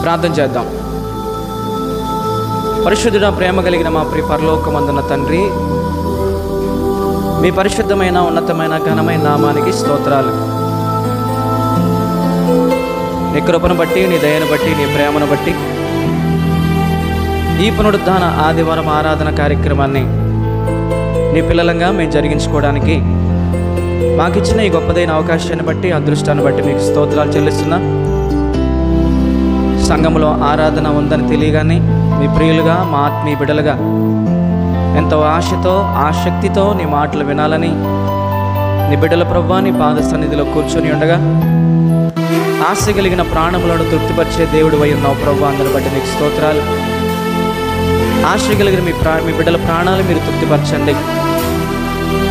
ప్రార్థన చేద్దాం. పరిశుద్ధుడ, ప్రేమ కలిగిన మా ప్రియ పరలోకమందున్న తండ్రి, మీ పరిశుద్ధమైన ఉన్నతమైన ఘనమైన నామానికి స్తోత్రాలు. నీ కృపను బట్టి, నీ దయను బట్టి, నీ ప్రేమను బట్టి ఈ పునరుద్ధాన ఆదివారం ఆరాధన కార్యక్రమాన్ని నీ పిల్లలంగా మేము జరిగించుకోవడానికి మాకిచ్చిన ఈ గొప్పదైన అవకాశాన్ని బట్టి, అదృష్టాన్ని బట్టి మీకు స్తోత్రాలు చెల్లిస్తున్నా. సంఘంలో ఆరాధన ఉందని తెలియగానే మీ ప్రియులుగా, మా ఆత్మీయ బిడ్డలుగా ఎంతో ఆశతో, ఆసక్తితో నీ మాటలు వినాలని నీ బిడ్డల ప్రభువా నీ పాద సన్నిధిలో కూర్చొని ఉండగా ఆశ కలిగిన ప్రాణములను తృప్తిపరిచే దేవుడు అయి ఉన్నావు ప్రభువా. అందరిని బట్టి నీకు స్తోత్రాలు. ఆశ కలిగిన మీ బిడ్డల ప్రాణాలు మీరు తృప్తిపరచండి.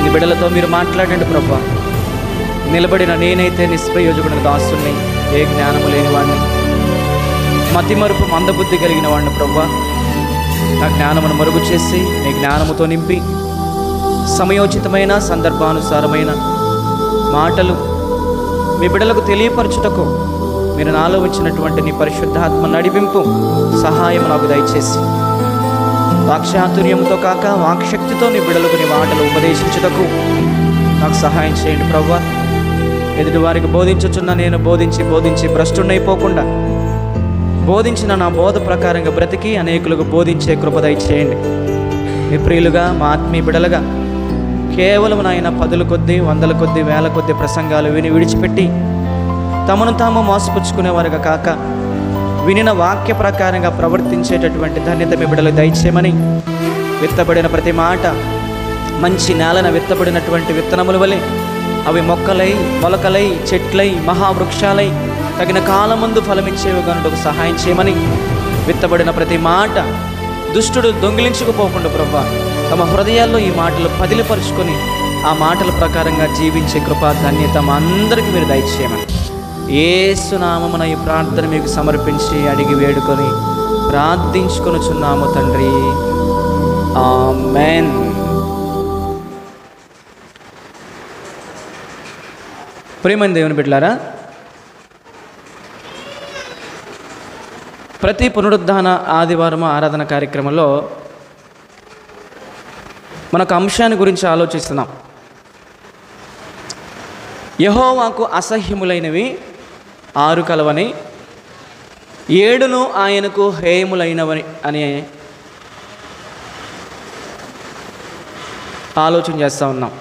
నీ బిడ్డలతో మీరు మాట్లాడండి ప్రభువా. నిలబడిన నేనైతే నిష్ప్రయోజకుడిని దాసుని, ఏ జ్ఞానము లేని వాడిని, మతిమరుపు మందబుద్ధి కలిగిన వాడిని ప్రభువా. నా జ్ఞానమును మరుగు చేసి నీ జ్ఞానముతో నింపి సమయోచితమైన సందర్భానుసారమైన మాటలు మీ బిడ్డలకు తెలియపరచుటకు మీరు నాలో వచ్చినటువంటి నీ పరిశుద్ధాత్మ నడిపింపు సహాయం నాకు దయచేసి వాక్చాతుర్యంతో కాక వాక్శక్తితో నీ బిడ్డలకు నీ మాటలు ఉపదేశించుటకు నాకు సహాయం చేయండి ప్రభువా. ఎదుటి వారికి బోధించుచున్న నేను బోధించి భ్రష్టునైపోకుండా బోధించిన నా బోధ ప్రకారంగా బ్రతికి అనేకులకు బోధించే కృప దయచేయండి. మీ ప్రియులుగా, మా ఆత్మీయ బిడ్డలుగా కేవలం నాయన 10 కొద్ది, 100 కొద్ది, 1000 కొద్ది ప్రసంగాలు విని విడిచిపెట్టి తమను తాము మోసపుచ్చుకునేవారుగా కాక వినిన వాక్య ప్రకారంగా ప్రవర్తించేటటువంటి ధన్యత మీ బిడ్డలకు దయచేయమని, విత్తబడిన ప్రతి మాట మంచి నేలన విత్తబడినటువంటి విత్తనముల వలె అవి మొక్కలై, మొలకలై, చెట్లై, మహావృక్షాలై తగిన కాలమందు ఫలమిచ్చేవి కనుటకు సహాయం చేయమని, విత్తబడిన ప్రతి మాట దుష్టుడు దొంగిలించుకుపోకుండా ప్రభువా తమ హృదయాల్లో ఈ మాటలు పదిలిపరుచుకొని ఆ మాటల ప్రకారంగా జీవించే కృపా ధన్యత మా అందరికీ మీరు దయచేయమని యేసు నామమున ఈ ప్రార్థన మీకు సమర్పించి అడిగి వేడుకొని ప్రార్థించుకొనుచున్నాము తండ్రి. ఆమేన్. ప్రియమైన దేవుని బిడ్డలారా, ప్రతి పునరుద్ధాన ఆదివారం ఆరాధన కార్యక్రమంలో మనకు అంశాన్ని గురించి ఆలోచిస్తున్నాం. యెహోవాకు అసహ్యములైనవి 6 కలవని, 7 ఆయనకు హేయములైనవని అని ఆలోచన చేస్తూ ఉన్నాం.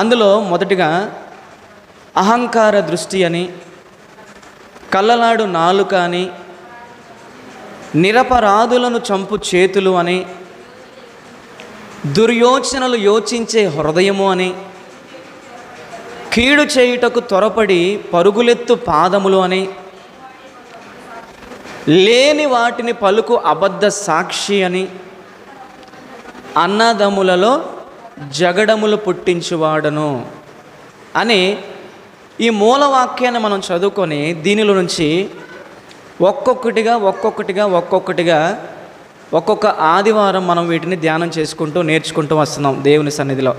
అందులో మొదటిగా అహంకార దృష్టి అని, కళ్ళలాడు నాలుక అని, నిరపరాధులను చంపు చేతులు అని, దుర్యోచనలు యోచించే హృదయము అని, కీడు చేయుటకు త్వరపడి పరుగులెత్తు పాదములు అని, లేని వాటిని పలుకు అబద్ధ సాక్షి అని, అన్నదమ్ములలో జగడములు పుట్టించువాడను అని ఈ మూలవాక్యాన్ని మనం చదువుకొని దీనిలో నుంచి ఒక్కొక్కటిగా ఒక్కొక్క ఆదివారం మనం వీటిని ధ్యానం చేసుకుంటూ నేర్చుకుంటూ వస్తున్నాం దేవుని సన్నిధిలో.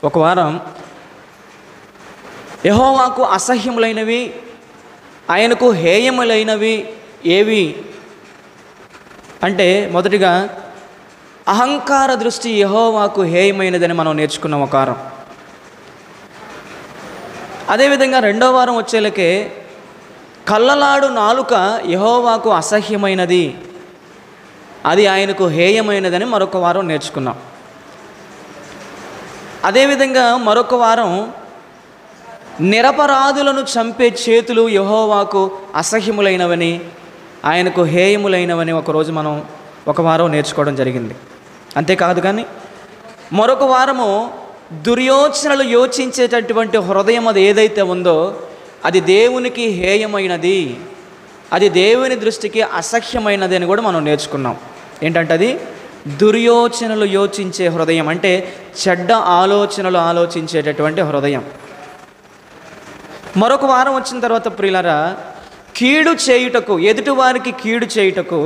ఒక వారం యెహోవాకు అసహ్యములైనవి, ఆయనకు హేయములైనవి ఏవి అంటే, మొదటిగా అహంకార దృష్టి యెహోవాకు హేయమైనదని మనం నేర్చుకున్నాం ఒక వారం. అదేవిధంగా 2వ వారం వచ్చేలకే కళ్ళలాడు నాలుక యెహోవాకు అసహ్యమైనది, అది ఆయనకు హేయమైనదని మరొక వారం నేర్చుకున్నాం. అదేవిధంగా మరొక వారం నిరపరాధులను చంపే చేతులు యెహోవాకు అసహ్యములైనవని, ఆయనకు హేయములైనవని ఒక వారం నేర్చుకోవడం జరిగింది. అంతేకాదు కానీ మరొక వారము దుర్యోచనలు యోచించేటటువంటి హృదయం అది ఏదైతే ఉందో అది దేవునికి హేయమైనది, అది దేవుని దృష్టికి అసహ్యమైనది అని కూడా మనం నేర్చుకున్నాం. ఏంటంటే అది దుర్యోచనలు యోచించే హృదయం, అంటే చెడ్డ ఆలోచనలు ఆలోచించేటటువంటి హృదయం. మరొక వారం వచ్చిన తర్వాత ప్రియులారా, కీడు చేయుటకు, ఎదుటివారికి కీడు చేయుటకు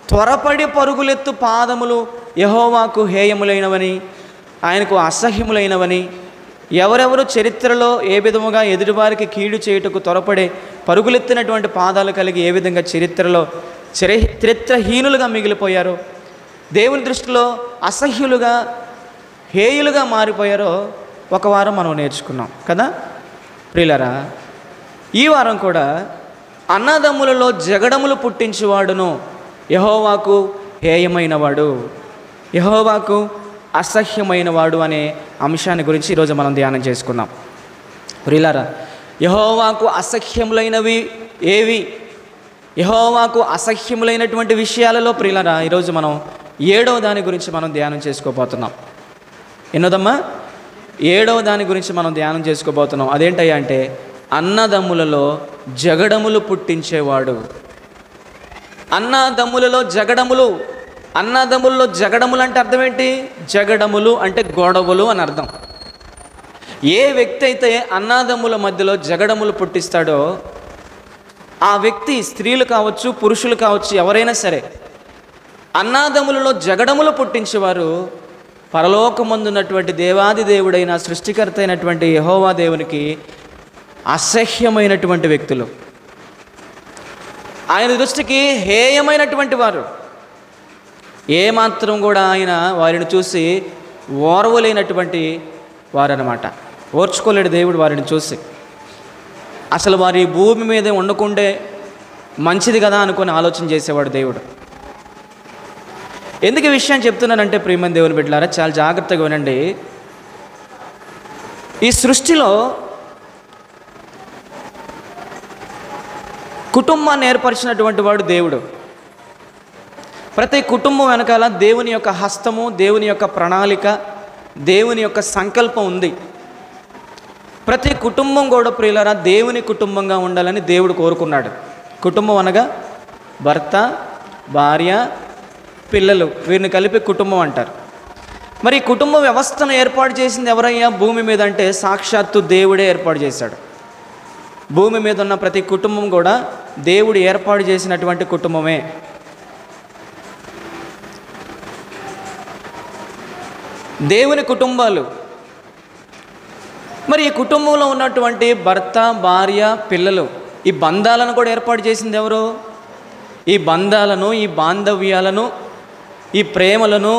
త్వరపడి పరుగులెత్తు పాదములు యెహోవాకు హేయములైనవని, ఆయనకు అసహ్యములైనవని, ఎవరెవరు చరిత్రలో ఏ విధముగా ఎదుటివారికి కీడు చేయుటకు త్వరపడే పరుగులెత్తినటువంటి పాదాలు కలిగి ఏ విధంగా చరిత్రలో చరిత్రహీనులుగా మిగిలిపోయారో, దేవుని దృష్టిలో అసహ్యులుగా హేయులుగా మారిపోయారో ఒక వారం మనం నేర్చుకున్నాం కదా ప్రియులారా. ఈ వారం కూడా అన్నదమ్ములలో జగడములు పుట్టించువాడును యెహోవాకు హేయమైనవాడు, యెహోవాకు అసహ్యమైనవాడు అనే అంశాన్ని గురించి ఈరోజు మనం ధ్యానం చేసుకుందాం. ప్రియులారా, యెహోవాకు అసహ్యములైనవి ఏవి? యెహోవాకు అసహ్యములైనటువంటి విషయాలలో ప్రియులారా ఈరోజు మనం 7వ దాని గురించి మనం ధ్యానం చేసుకోబోతున్నాం. ఎన్నోదమ్మా? 7వ దాని గురించి మనం ధ్యానం చేసుకోబోతున్నాం. అదేంటయ్యా అంటే అన్నదమ్ములలో జగడములు పుట్టించేవాడు. అన్నదమ్ములలో జగడములు. అన్నదమ్ములలో జగడములు అంటే అర్థం ఏంటి? జగడములు అంటే గొడవలు అని అర్థం. ఏ వ్యక్తి అయితే అన్నదమ్ముల మధ్యలో జగడములు పుట్టిస్తాడో ఆ వ్యక్తి, స్త్రీలు కావచ్చు పురుషులు కావచ్చు ఎవరైనా సరే, అన్నదమ్ములలో జగడములు పుట్టించేవారు పరలోకమందున్నటువంటి దేవాది దేవుడైన సృష్టికర్త అయినటువంటి యెహోవా దేవునికి అసహ్యమైనటువంటి వ్యక్తులు, ఆయన దృష్టికి హేయమైనటువంటి వారు. ఏమాత్రం కూడా ఆయన వారిని చూసి ఓర్వలేనటువంటి వారన్నమాట. ఓర్చుకోలేడు దేవుడు వారిని చూసి. అసలు వారి భూమి మీద ఉండకుండే మంచిది కదా అనుకొని ఆలోచన చేసేవాడు దేవుడు. ఎందుకు ఈ విషయం చెప్తున్నానంటే ప్రియమైన దేవుని బిడ్డలారా, చాలా జాగ్రత్తగా వినండి. ఈ సృష్టిలో కుటుంబాన్ని ఏర్పరిచినటువంటి వాడు దేవుడు. ప్రతి కుటుంబం వెనకాల దేవుని యొక్క హస్తము, దేవుని యొక్క ప్రణాళిక, దేవుని యొక్క సంకల్పం ఉంది. ప్రతి కుటుంబం కూడా ప్రియులారా దేవుని కుటుంబంగా ఉండాలని దేవుడు కోరుకున్నాడు. కుటుంబం అనగా భర్త, భార్య, పిల్లలు, వీరిని కలిపి కుటుంబం అంటారు. మరి ఈ కుటుంబ వ్యవస్థను ఏర్పాటు చేసింది ఎవరయ్యా భూమి మీద అంటే సాక్షాత్తు దేవుడే ఏర్పాటు చేశాడు. భూమి మీద ఉన్న ప్రతి కుటుంబం కూడా దేవుడు ఏర్పాటు చేసినటువంటి కుటుంబమే. దేవుని కుటుంబాలు. మరి ఈ కుటుంబంలో ఉన్నటువంటి భర్త, భార్య, పిల్లలు, ఈ బంధాలను కూడా ఏర్పాటు చేసింది ఎవరు? ఈ బంధాలను, ఈ బాంధవ్యాలను, ఈ ప్రేమలను,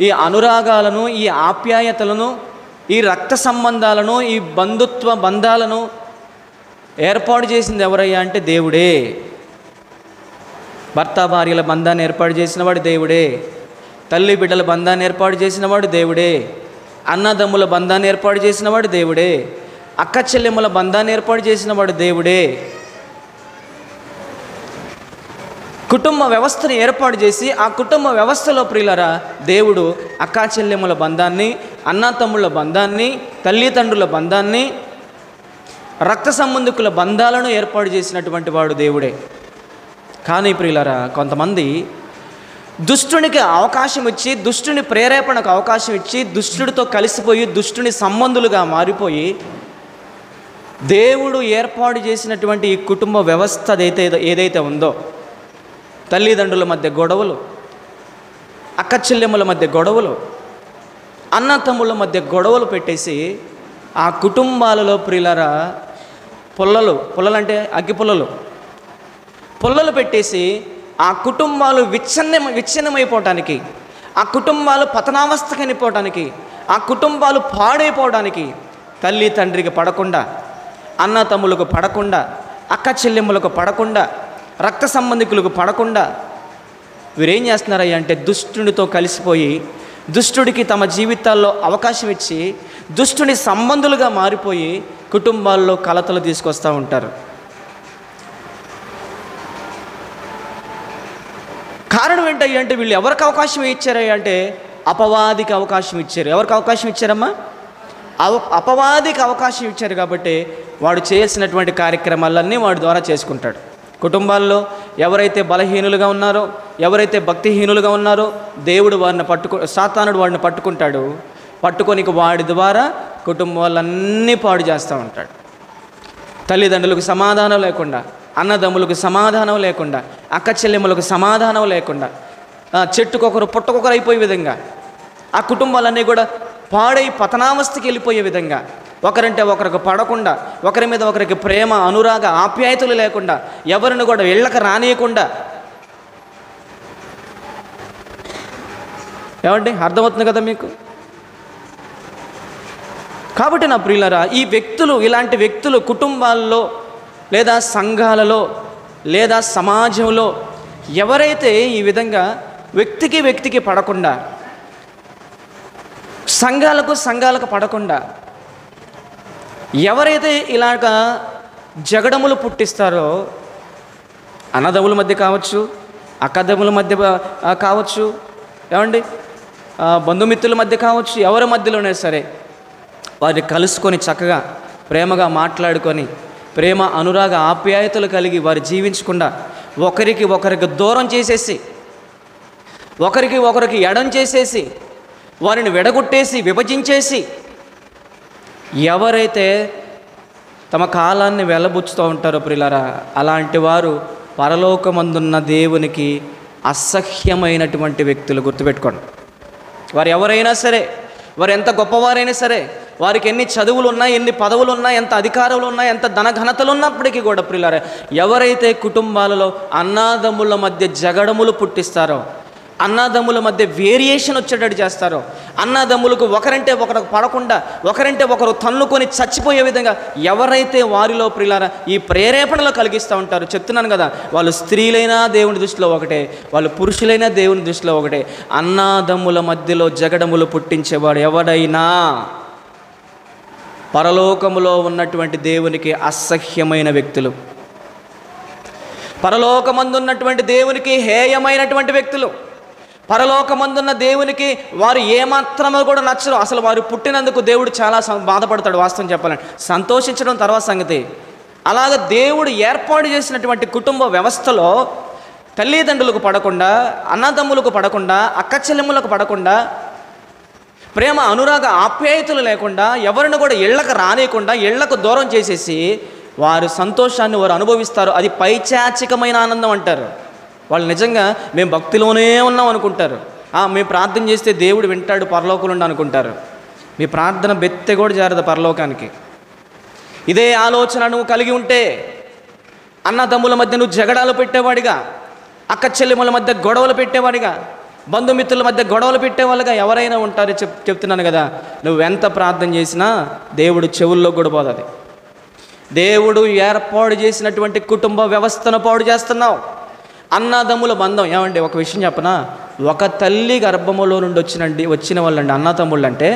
ఈ అనురాగాలను, ఈ ఆప్యాయతలను, ఈ రక్త సంబంధాలను, ఈ బంధుత్వ బంధాలను ఏర్పాటు చేసింది ఎవరయ్యా అంటే దేవుడే. భర్త భార్యల బంధాన్ని ఏర్పాటు చేసిన వాడు దేవుడే. తల్లి బిడ్డల బంధాన్ని ఏర్పాటు చేసినవాడు దేవుడే. అన్నదమ్ముల బంధాన్ని ఏర్పాటు చేసినవాడు దేవుడే. అక్క చెల్లెమ్మల బంధాన్ని ఏర్పాటు చేసినవాడు దేవుడే. కుటుంబ వ్యవస్థను ఏర్పాటు చేసి ఆ కుటుంబ వ్యవస్థలో ప్రియులరా దేవుడు అక్కా చెల్లెమ్మల బంధాన్ని, అన్నతమ్ముళ్ళ బంధాన్ని, తల్లిదండ్రుల బంధాన్ని, రక్త సంబంధికుల బంధాలను ఏర్పాటు చేసినటువంటి వాడు దేవుడే. కానీ ప్రియులరా కొంతమంది దుష్టునికి అవకాశం ఇచ్చి, దుష్టుని ప్రేరేపణకు అవకాశం ఇచ్చి, దుష్టుడితో కలిసిపోయి దుష్టుని సంబంధులుగా మారిపోయి దేవుడు ఏర్పాటు చేసినటువంటి ఈ కుటుంబ వ్యవస్థ ఏదైతే ఉందో, తల్లిదండ్రుల మధ్య గొడవలు, అక్క చెల్లెమ్మల మధ్య గొడవలు, అన్న తమ్ముళ్ళ మధ్య గొడవలు పెట్టేసి ఆ కుటుంబాలలో ప్రియులరా పుల్లలంటే అగ్గి పుల్లలు పెట్టేసి ఆ కుటుంబాలు విచ్ఛిన్నమైపోవటానికి, ఆ కుటుంబాలు పతనావస్థకి వెళ్ళిపోవటానికి, ఆ కుటుంబాలు పాడైపోవడానికి తల్లి తండ్రికి పడకుండా, అన్న తమ్ములకు పడకుండా, అక్క చెల్లెమ్మలకు పడకుండా, రక్త సంబంధికులకు పడకుండా వీరేం చేస్తున్నారయ్యా అంటే దుష్టునితో కలిసిపోయి దుష్టుడికి తమ జీవితాల్లో అవకాశం ఇచ్చి దుష్టుని సంబంధులుగా మారిపోయి కుటుంబాల్లో కలతలు తీసుకొస్తూ ఉంటారు. కారణం ఏంటయ్యా అంటే వీళ్ళు ఎవరికి అవకాశం ఇచ్చారయ్యా అంటే అపవాదికి అవకాశం ఇచ్చారు. ఎవరికి అవకాశం ఇచ్చారమ్మా? అపవాదికి అవకాశం ఇచ్చారు. కాబట్టి వాడు చేయాల్సినటువంటి కార్యక్రమాలన్నీ వాడి ద్వారా చేసుకుంటాడు. కుటుంబాల్లో ఎవరైతే బలహీనులుగా ఉన్నారో, ఎవరైతే భక్తిహీనులుగా ఉన్నారో దేవుడు వారిని సాతానుడు వాడిని పట్టుకుంటాడు. పట్టుకొని వాడి ద్వారా కుటుంబాలన్నీ పాడు చేస్తూ ఉంటాడు. తల్లిదండ్రులకు సమాధానం లేకుండా, అన్నదమ్ములకు సమాధానం లేకుండా, అక్క చెల్లెమ్మలకు సమాధానం లేకుండా, చెట్టుకొకరు పుట్టకొకరు అయిపోయే విధంగా ఆ కుటుంబాలన్నీ కూడా పాడై పతనావస్థకి వెళ్ళిపోయే విధంగా, ఒకరంటే ఒకరికి పడకుండా, ఒకరి మీద ఒకరికి ప్రేమ అనురాగ ఆప్యాయతలు లేకుండా, ఎవరిని కూడా ఇళ్ళకి రానియకుండా. ఏమండి, అర్థమవుతుంది కదా మీకు? కాబట్టి నా ప్రియులారా, ఈ వ్యక్తులు, ఇలాంటి వ్యక్తులు కుటుంబాల్లో లేదా సంఘాలలో లేదా సమాజంలో ఎవరైతే ఈ విధంగా వ్యక్తికి పడకుండా, సంఘాలకు పడకుండా ఎవరైతే ఇలాగ జగడములు పుట్టిస్తారో, అన్నదమ్ముల మధ్య కావచ్చు, అక్కదమ్ముల మధ్య కావచ్చు, ఏమండి బంధుమిత్రుల మధ్య కావచ్చు, ఎవరి మధ్యలోనే సరే వారిని కలుసుకొని చక్కగా ప్రేమగా మాట్లాడుకొని, ప్రేమ అనురాగ ఆప్యాయతలు కలిగి వారు జీవించకుండా ఒకరికి దూరం చేసేసి, ఒకరికి ఎడం చేసేసి, వారిని విడగొట్టేసి విభజించేసి ఎవరైతే తమ కాలాన్ని వెళ్ళబుచ్చుతూ ఉంటారో ప్రియులారా, అలాంటి వారు పరలోకమందున్న దేవునికి అసహ్యమైనటువంటి వ్యక్తులు. గుర్తుపెట్టుకోండి. వారు ఎవరైనా సరే, వారు ఎంత గొప్పవారైనా సరే, వారికి ఎన్ని చదువులు ఉన్నా, ఎన్ని పదవులు ఉన్నా, ఎంత అధికారాలు ఉన్నా, ఎంత ధనఘనతలు ఉన్నప్పటికీ కూడా ప్రియులారా, ఎవరైతే కుటుంబాలలో అన్నాదమ్ముల మధ్య జగడములు పుట్టిస్తారో, అన్నాదమ్ముల మధ్య వేరియేషన్ వచ్చేటట్టు చేస్తారో, అన్నాదమ్ములకు ఒకరంటే ఒకరు పడకుండా, ఒకరంటే ఒకరు తన్నుకొని చచ్చిపోయే విధంగా ఎవరైతే వారిలో ప్రియులారా ఈ ప్రేరేపణలు కలిగిస్తూ ఉంటారో, చెప్తున్నాను కదా, వాళ్ళు స్త్రీలైనా దేవుని దృష్టిలో ఒకటే, వాళ్ళు పురుషులైనా దేవుని దృష్టిలో ఒకటే. అన్నాదమ్ముల మధ్యలో జగడములు పుట్టించేవాడు ఎవడైనా పరలోకములో ఉన్నటువంటి దేవునికి అసహ్యమైన వ్యక్తులు, పరలోకమందున్నటువంటి దేవునికి హేయమైనటువంటి వ్యక్తులు, పరలోకమందున్న దేవునికి వారు ఏమాత్రమో కూడా నచ్చరు. అసలు వారు పుట్టినందుకు దేవుడు చాలా బాధపడతాడు. వాస్తవం చెప్పాలంటే సంతోషించడం తర్వాత సంగతి. అలాగ దేవుడు ఏర్పాటు చేసినటువంటి కుటుంబ వ్యవస్థలో తల్లిదండ్రులకు పడకుండా, అన్నదమ్ములకు పడకుండా, అక్క చెల్లెములకు పడకుండా, ప్రేమ అనురాగ ఆప్యాయతలు లేకుండా, ఎవరిని కూడా ఇళ్లకు రానియకుండా, ఇళ్లకు దూరం చేసేసి వారు సంతోషాన్ని వారు అనుభవిస్తారు. అది పైచాచికమైన ఆనందం అంటారు. వాళ్ళు నిజంగా మేము భక్తిలోనే ఉన్నాం అనుకుంటారు. మేము ప్రార్థన చేస్తే దేవుడు వింటాడు పరలోకంలో అనుకుంటారు. మీ ప్రార్థన బెత్తె కూడా జారదు పరలోకానికి. ఇదే ఆలోచన నువ్వు కలిగి ఉంటే అన్నదమ్ముల మధ్య నువ్వు జగడాలు పెట్టేవాడిగా, అక్క చెల్లెముల మధ్య గొడవలు పెట్టేవాడిగా, బంధుమిత్రుల మధ్య గొడవలు పెట్టేవాళ్ళుగా ఎవరైనా ఉంటారో చెప్తున్నాను కదా, నువ్వెంత ప్రార్థన చేసినా దేవుడు చెవుల్లో కూడా పోతుంది. దేవుడు ఏర్పాటు చేసినటువంటి కుటుంబ వ్యవస్థను పాడు చేస్తున్నావు. అన్నదమ్ముల బంధం, ఏమండి ఒక విషయం చెప్పనా, ఒక తల్లి గర్భములో నుండి వచ్చిన వాళ్ళండి అన్నతమ్ముళ్ళు అంటే.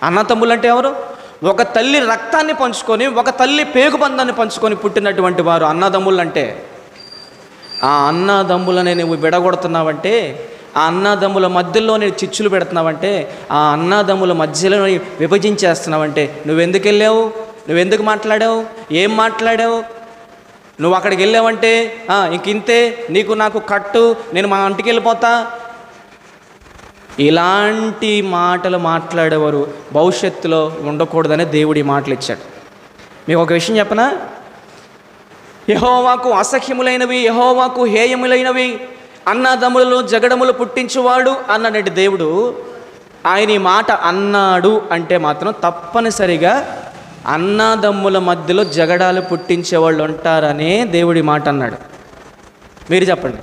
అన్నతమ్ముళ్ళు అంటే ఎవరు? ఒక తల్లి రక్తాన్ని పంచుకొని, ఒక తల్లి పేగు బంధాన్ని పంచుకొని పుట్టినటువంటి వారు అన్నదమ్ముళ్ళు అంటే. ఆ అన్నదమ్ములని నువ్వు విడగొడుతున్నావంటే, ఆ అన్నదమ్ముల మధ్యలో నేను చిచ్చులు పెడుతున్నావంటే, ఆ అన్నదమ్ముల మధ్యలో విభజించేస్తున్నావంటే నువ్వెందుకు వెళ్ళావు? నువ్వెందుకు మాట్లాడావు? ఏం మాట్లాడావు? నువ్వు అక్కడికి వెళ్ళావంటే ఇంతే, నీకు నాకు కట్టు, నేను మా ఇంటికి వెళ్ళిపోతా. ఇలాంటి మాటలు మాట్లాడేవారు భవిష్యత్తులో ఉండకూడదని దేవుడి మాటలు ఇచ్చాడు. మీకు ఒక విషయం చెప్పనా, యెహోవాకు అసహ్యములైనవి, యెహోవాకు హేయములైనవి అన్నదమ్ములలో జగడములు పుట్టించువాడు అన్నాడంటే దేవుడు. ఆయన ఈ మాట అన్నాడు అంటే మాత్రం తప్పనిసరిగా అన్నదమ్ముల మధ్యలో జగడాలు పుట్టించేవాళ్ళు ఉంటారనే దేవుడి మాట అన్నాడు. మీరు చెప్పండి,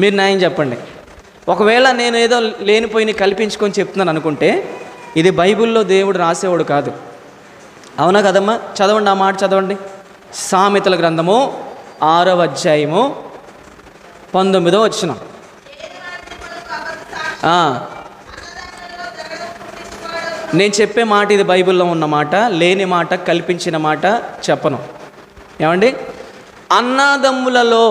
మీరు న్యాయం చెప్పండి. ఒకవేళ నేను ఏదో లేనిపోయి కల్పించుకొని చెప్తున్నాను అనుకుంటే ఇది బైబిల్లో దేవుడు రాసేవాడు కాదు. అవునా కదమ్మా? చదవండి, ఆ మాట చదవండి. సామెతల గ్రంథము 6వ అధ్యాయము 19వ వచనం. నేను చెప్పే మాట ఇది బైబిల్లో ఉన్న మాట, లేని మాట, కల్పించిన మాట చెప్పను. ఏమండి? అన్నాదమ్ములలో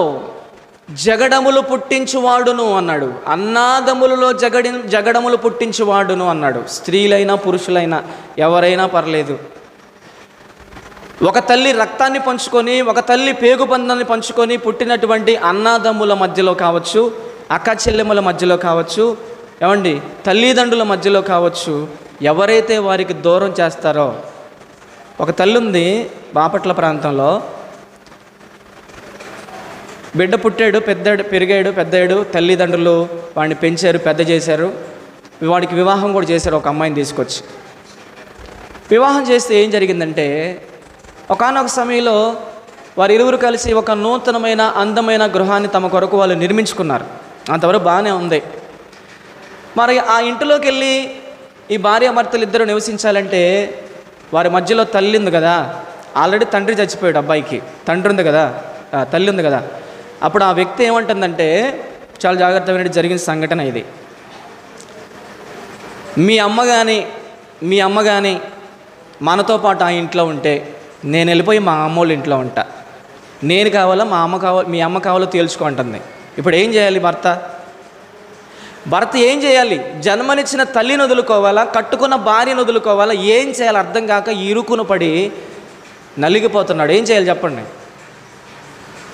జగడములు పుట్టించువాడును అన్నాడు. అన్నాదమ్ములలో జగడములు పుట్టించువాడును అన్నాడు. స్త్రీలైనా పురుషులైనా ఎవరైనా పర్లేదు. ఒక తల్లి రక్తాన్ని పంచుకొని, ఒక తల్లి పేగుబంధాన్ని పంచుకొని పుట్టినటువంటి అన్నాదమ్ముల మధ్యలో కావచ్చు, అక్క చెల్లెముల మధ్యలో కావచ్చు, ఏమండి తల్లిదండ్రుల మధ్యలో కావచ్చు, ఎవరైతే వారికి దూరం చేస్తారో. ఒక తల్లి ఉంది బాపట్ల ప్రాంతంలో, బిడ్డ పుట్టాడు, పెరిగాడు, పెద్దయ్యాడు, తల్లిదండ్రులు వాడిని పెంచారు, పెద్ద చేశారు. వాడికి వివాహం కూడా చేశారు, ఒక అమ్మాయిని తీసుకొచ్చి. వివాహం చేస్తే ఏం జరిగిందంటే, ఒకానొక సమయంలో వారు ఇరువురు కలిసి ఒక నూతనమైన అందమైన గృహాన్ని తమ కొరకు వాళ్ళు నిర్మించుకున్నారు. అంతవరకు బాగానే ఉంది. మరి ఆ ఇంటిలోకి వెళ్ళి ఈ భార్యాభర్తలు ఇద్దరు నివసించాలంటే వారి మధ్యలో తల్లి ఉంది కదా, ఆల్రెడీ తండ్రి చచ్చిపోయాడు అబ్బాయికి, తండ్రి ఉంది కదా, తల్లి ఉంది కదా. అప్పుడు ఆ వ్యక్తి ఏమంటుందంటే, చాలా జాగ్రత్తగా జరిగిన సంఘటన ఇది, మీ అమ్మ కానీ మనతో పాటు ఆ ఇంట్లో ఉంటే నేను వెళ్ళిపోయి మా అమ్మోళ్ళ ఇంట్లో ఉంటా, నేను కావాలా మా అమ్మ కావాలా మీ అమ్మ కావాలో తేల్చుకుంటుంది. ఇప్పుడు ఏం చేయాలి భర్త ఏం చేయాలి? జన్మనిచ్చిన తల్లిని వదులుకోవాలా, కట్టుకున్న భార్యను వదులుకోవాలా, ఏం చేయాలి అర్థం కాక ఇరుకును పడి నలిగిపోతున్నాడు. ఏం చేయాలి చెప్పండి?